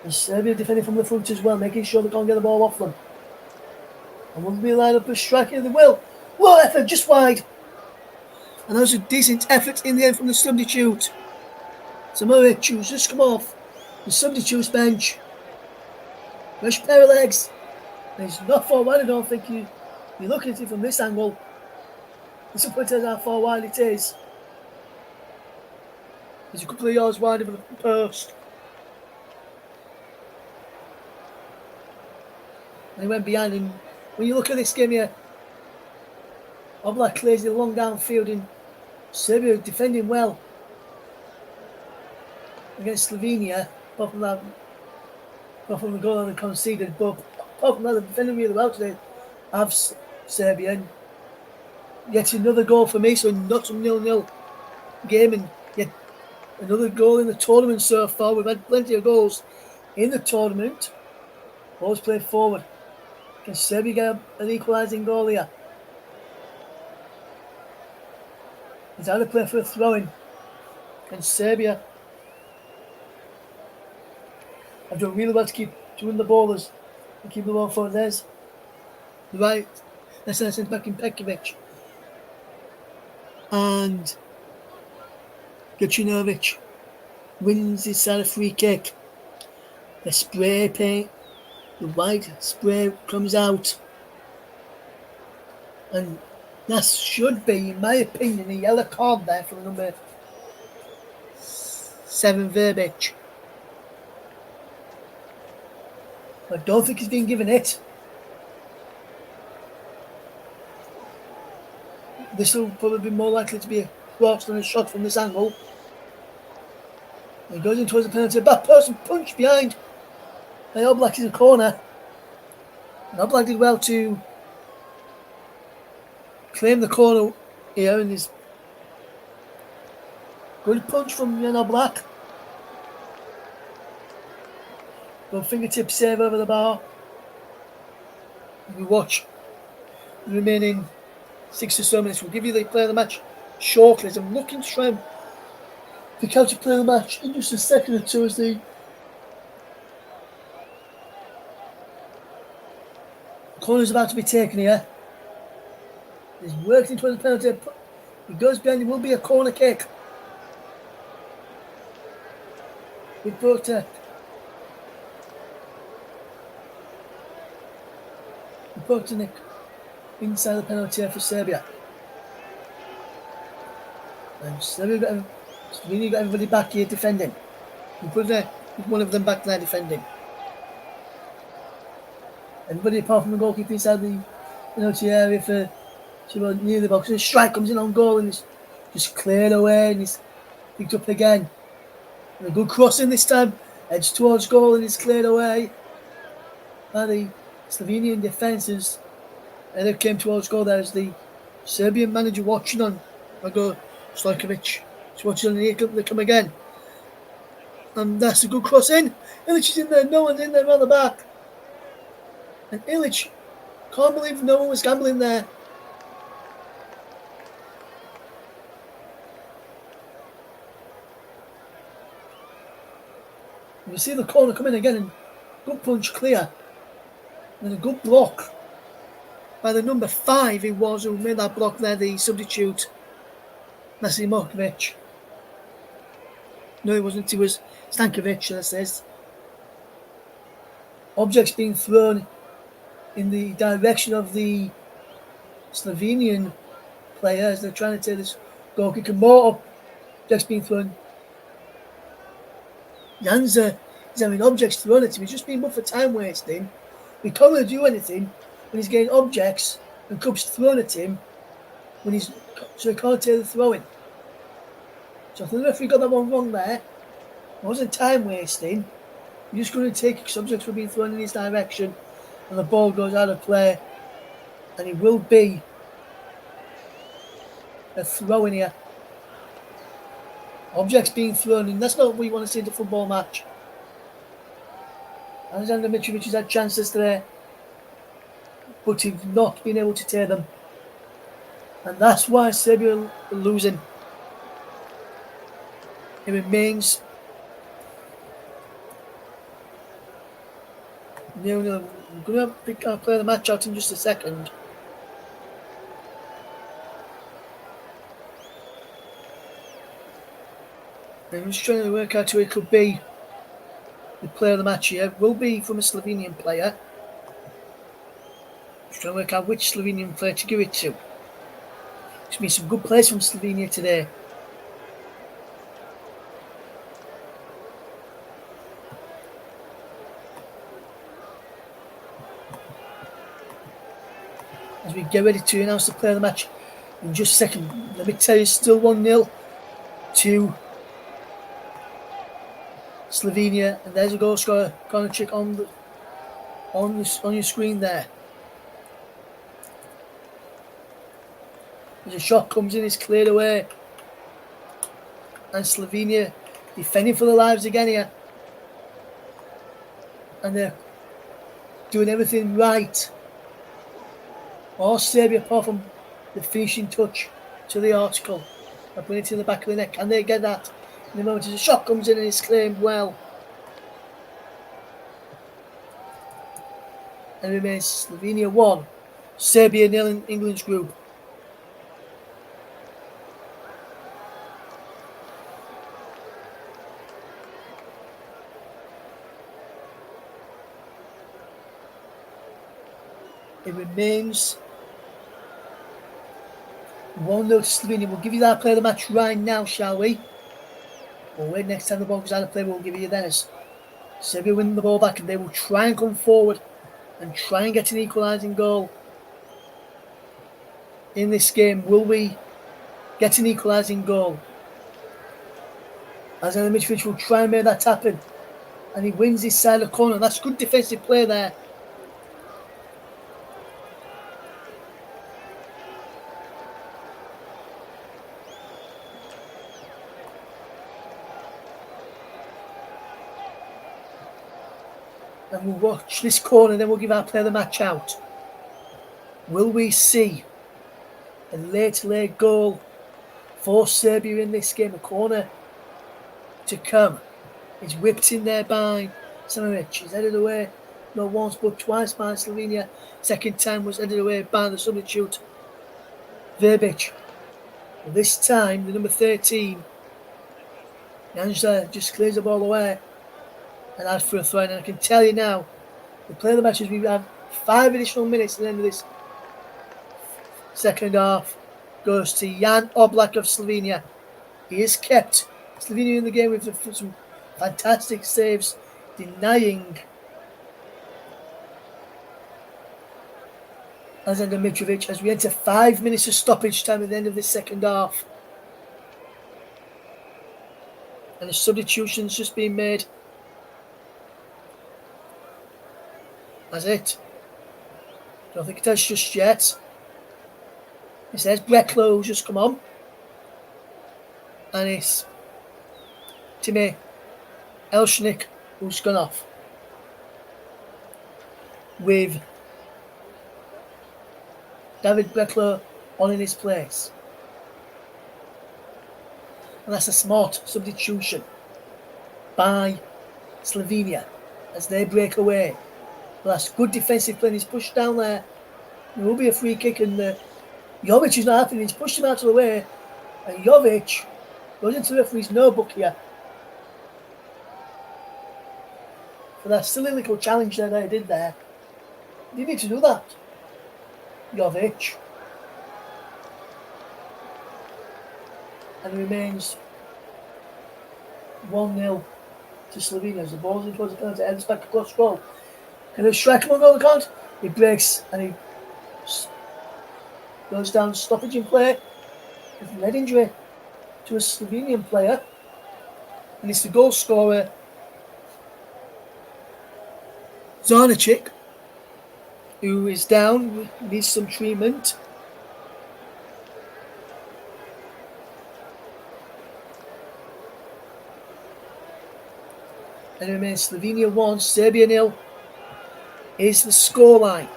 And Serbia defending from the front as well, making sure they can't get the ball off them. And will be lined up as striking, they will. What effort, just wide. And that was a decent effort in the end from the substitute. Samaric who's just come off the substitute's bench. Fresh pair of legs. And he's not far wide, I don't think you're looking at it from this angle. Disappointed how far wide it is. He's a couple of yards wide of the post. And he went behind, and when you look at this game here, Oblak clears it long downfield, and Serbia defending well against Slovenia, apart from that, apart from the goal that they conceded, but apart from that, they're defending really well today. Have Serbia, and yet another goal for me, so not a 0-0 game, and yet another goal in the tournament so far. We've had plenty of goals in the tournament. Balls played forward. Can Serbia get an equalising goal here? He's out of play for a throw-in. And Serbia have done really well to keep doing the ballers and keep the ball forward. There's the right. That's sent back in Pekovic. And Gacinovic wins his side of free kick. The spray paint, the white spray comes out. And that should be, in my opinion, a yellow card there for the number 7 Verbic. I don't think he's been given it. This will probably be more likely to be a cross than a shot from this angle. He goes in towards the penalty. Back person punch behind. By Oblak in the corner. And Oblak did well to claim the corner here, and his good punch from Jan Oblak. Good fingertip save over the bar. We watch the remaining 6 or so minutes. We'll give you the play of the match shortly. As I'm looking to try and pick out to play the match in just a second or two as the corner is about to be taken here. He's working towards the penalty. He goes behind. It will be a corner kick. Good protect. Nick inside the penalty area for Serbia. And Slovenia got everybody back here defending. We put one of them back there defending. Everybody apart from the goalkeeper inside the penalty area for near the box. And a strike comes in on goal and it's just cleared away and it's picked up again. And a good crossing this time. Edge towards goal and it's cleared away by the Slovenian defences. And they came towards goal. There's the Serbian manager watching on. I go, Stojkovic. He's watching on, and they come again. And that's a good cross in. Ilic is in there. No one's in there around the back. And Ilic can't believe no one was gambling there. You see the corner come in again and good punch clear. And a good block by the number 5 he was who made that block there, the substitute Masimovic. No, he wasn't, he was Stankovic, that says. Objects being thrown in the direction of the Slovenian players. They're trying to take this goal kick and more objects being thrown. Janza is having objects thrown at him. He's just being put for time wasting. He can't really do anything when he's getting objects and cups thrown at him so he can't take the throwing. So I think the referee got that one wrong there. It wasn't time wasting. You're just going to take because objects were being thrown in his direction and the ball goes out of play and it will be a throw in here. Objects being thrown in. That's not what you want to see in a football match. Alexander Mitrovic has had chances today, but he's not been able to take them. And that's why Serbia are losing. It remains. No, I'm going to play the match out in just a second. I'm just trying to work out who it could be. The player of the match here will be from a Slovenian player. Just trying to work out which Slovenian player to give it to. There's been some good players from Slovenia today. As we get ready to announce the player of the match in just a second, let me tell you, still 1-0 to Slovenia, and there's a goal scorer, corner kick on your screen there. As a shot comes in, it's cleared away, and Slovenia defending for their lives again here, and they're doing everything right or Serbia, apart from the finishing touch to the article. I put it in the back of the neck. Can they get that? In the moment as a shot comes in and it's claimed well. And it remains Slovenia 1, Serbia 0 in England's group. It remains 1-0 to Slovenia. We'll give you that play of the match right now, shall we? We'll wait next time the ball goes out of play. We'll give you then as Serbia winning the ball back and they will try and come forward and try and get an equalising goal in this game. Will we get an equalising goal? As in the midfield will try and make that happen. And he wins his side of the corner. That's good defensive play there. And we'll watch this corner, then we'll give our player the match out. Will we see a late goal for Serbia in this game? A corner to come. It's whipped in there by Samovic. He's headed away not once but twice by Slovenia. Second time was headed away by the substitute Verbic. This time, the number 13, Janša just clears the ball away and adds for a throw. And I can tell you now, the play of the match is we have 5 additional minutes at the end of this second half. Goes to Jan Oblak of Slovenia. He has kept Slovenia in the game with some fantastic saves, denying Alexander Mitrovic as we enter 5 minutes of stoppage time at the end of this second half. And the substitution's just been made. That's it. Don't think it has just yet. It says Breklo who's just come on. And it's Timmy Elshnik who's gone off. With David Breklo on in his place. And that's a smart substitution by Slovenia as they break away. Well, that's good defensive play. He's pushed down there. There will be a free kick and Jovic is not happy. He's pushed him out of the way. And Jovic goes into the referee's no book here. For that silly little challenge that I did there. You need to do that, Jovic. And it remains 1-0 to Slovenia as the ball's in towards the penalty, heads back across goal. Can the striker on goal count? He breaks and he goes down stoppage in play with a head injury to a Slovenian player. And it's the goal scorer Zarnacik who is down, needs some treatment. And it remains Slovenia 1, Serbia 0 is the scoreline.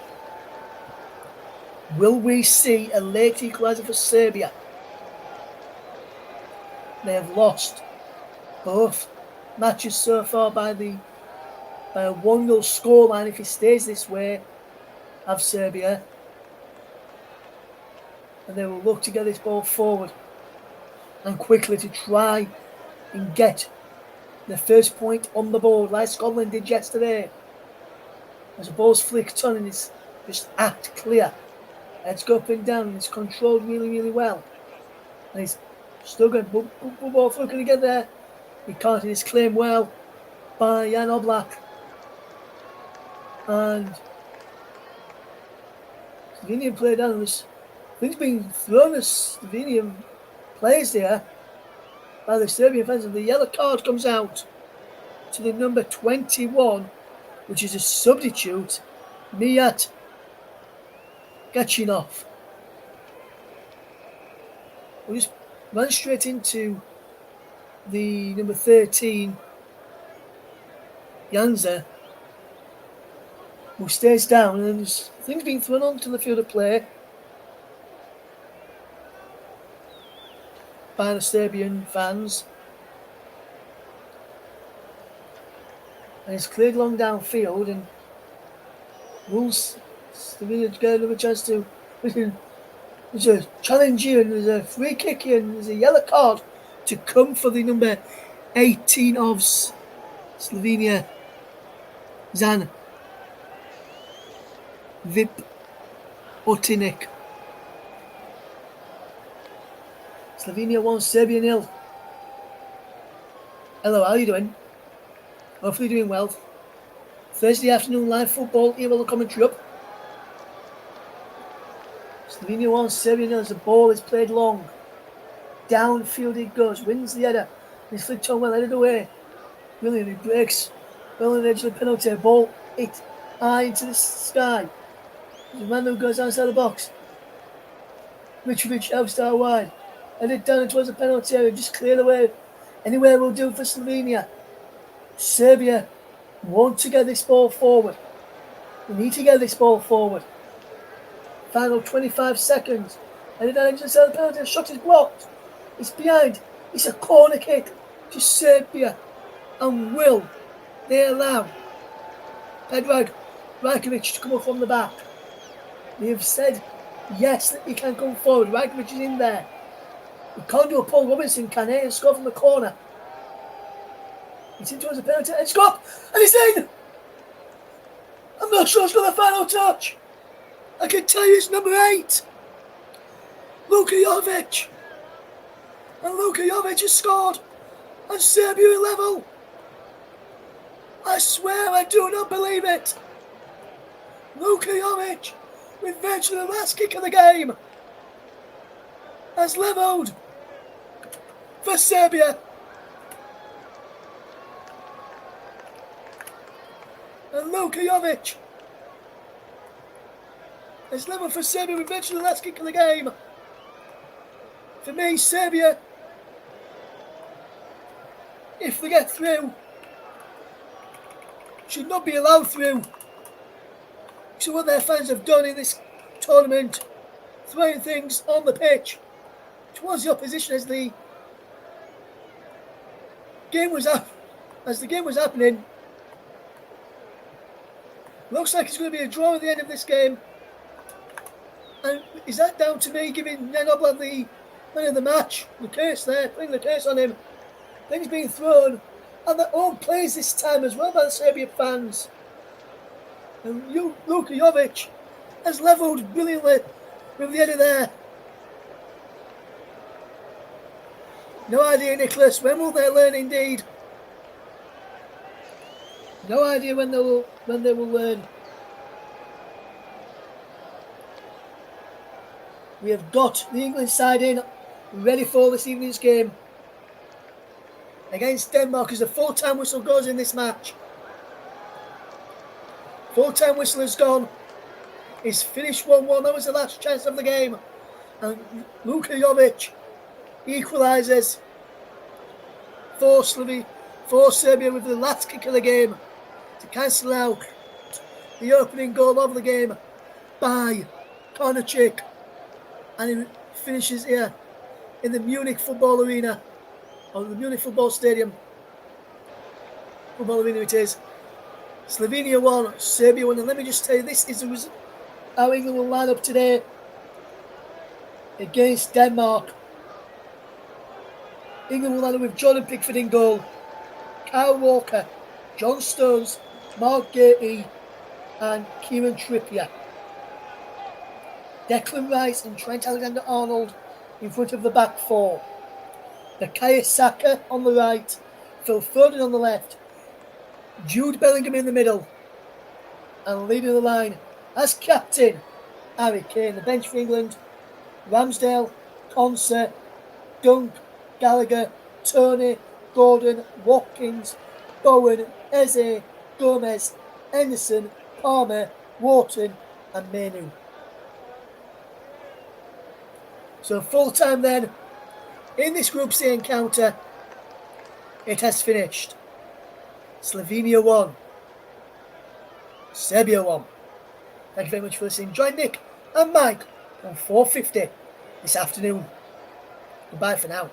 Will we see a late equaliser for Serbia? They have lost both matches so far by a 1-0 scoreline. If it stays this way, of Serbia, and they will look to get this ball forward and quickly to try and get the first point on the board like Scotland did yesterday. As the ball's flicked on and it's just act clear. Let's go up and down and it's controlled really, really well. And he's still going ball looking to get there. He can't, and it's claimed well by Jan Oblak. And Slovenian player down this. Things being thrown at Slovenian players there by the Serbian fans, and the yellow card comes out to the number 21, which is a substitute, Mijat Gachinov. We'll just run straight into the number 13, Janša who stays down, and there's things being thrown onto the field of play by the Serbian fans. And it's cleared long downfield, and Wolves Slovenia get another chance to. There's a challenge here, and there's a free kick here, and there's a yellow card to come for the number 18 of Slovenia, Zan Vip Otinik. Slovenia 1, Serbia 0. Hello, how are you doing? Hopefully doing well. Thursday afternoon live football here with the commentary up. Slovenia 1, Serbia 0 as the ball is played long. Downfield it goes, wins the header. He's flicked on well, headed away. Brilliant, he breaks. Well on the edge of the penalty, ball hit high into the sky. There's a man who goes outside the box. Mitrovic out star wide. Headed down towards the penalty area, just cleared away. Anywhere will do for Slovenia. Serbia want to get this ball forward. We need to get this ball forward. Final 25 seconds. Headed down into the penalty, the shot is blocked. It's behind. It's a corner kick to Serbia. And will they allow Predrag Rajkovic to come up from the back? They have said yes that he can come forward. Rajkovic is in there. We can't do a Paul Robinson, can he? And score from the corner. He's in towards the penalty and score! And he's in! I'm not sure he's got the final touch. I can tell you it's number 8. Luka Jovic. And Luka Jovic has scored. And Serbia are level. I swear I do not believe it. Luka Jovic, with virtually the last kick of the game, has levelled for Serbia. And Luka Jovic has levelled for Serbia with virtually the last kick of the game. For me, Serbia, if they get through, should not be allowed through. So what their fans have done in this tournament, throwing things on the pitch towards the opposition as the game was happening. Looks like it's going to be a draw at the end of this game. And is that down to me giving Nenobla the man of the match? The curse there, putting the curse on him. Things being thrown, and their own plays this time as well by the Serbian fans. And Luka Jovic has levelled brilliantly with the header there. No idea, Nicholas. When will they learn indeed? No idea when they will learn. We have got the England side in, ready for this evening's game against Denmark as the full-time whistle goes in this match. Full-time whistle has gone. It's finished 1-1. That was the last chance of the game. And Luka Jovic equalises for Serbia with the last kick of the game to cancel out the opening goal of the game by Kornacik. And he finishes here in the Munich football arena, or the Munich football stadium. Football arena it is. Slovenia 1, Serbia 1. And let me just tell you, this is how England will line up today against Denmark. England will line up with Jordan Pickford in goal, Kyle Walker, John Stones, Mark Gahey, and Kieran Trippier. Declan Rice and Trent Alexander-Arnold in front of the back four. Bukayo Saka on the right, Phil Foden on the left, Jude Bellingham in the middle, and leading the line as captain, Harry Kane. The bench for England, Ramsdale, Konsa, Dunk, Gallagher, Tony, Gordon, Watkins, Bowen, Eze, Gomez, Henderson, Palmer, Wharton, and Menu. So full time then, in this Group C encounter, it has finished. Slovenia 1, Serbia 1. Thank you very much for listening. Join Nick and Mike on 4:50 this afternoon. Goodbye for now.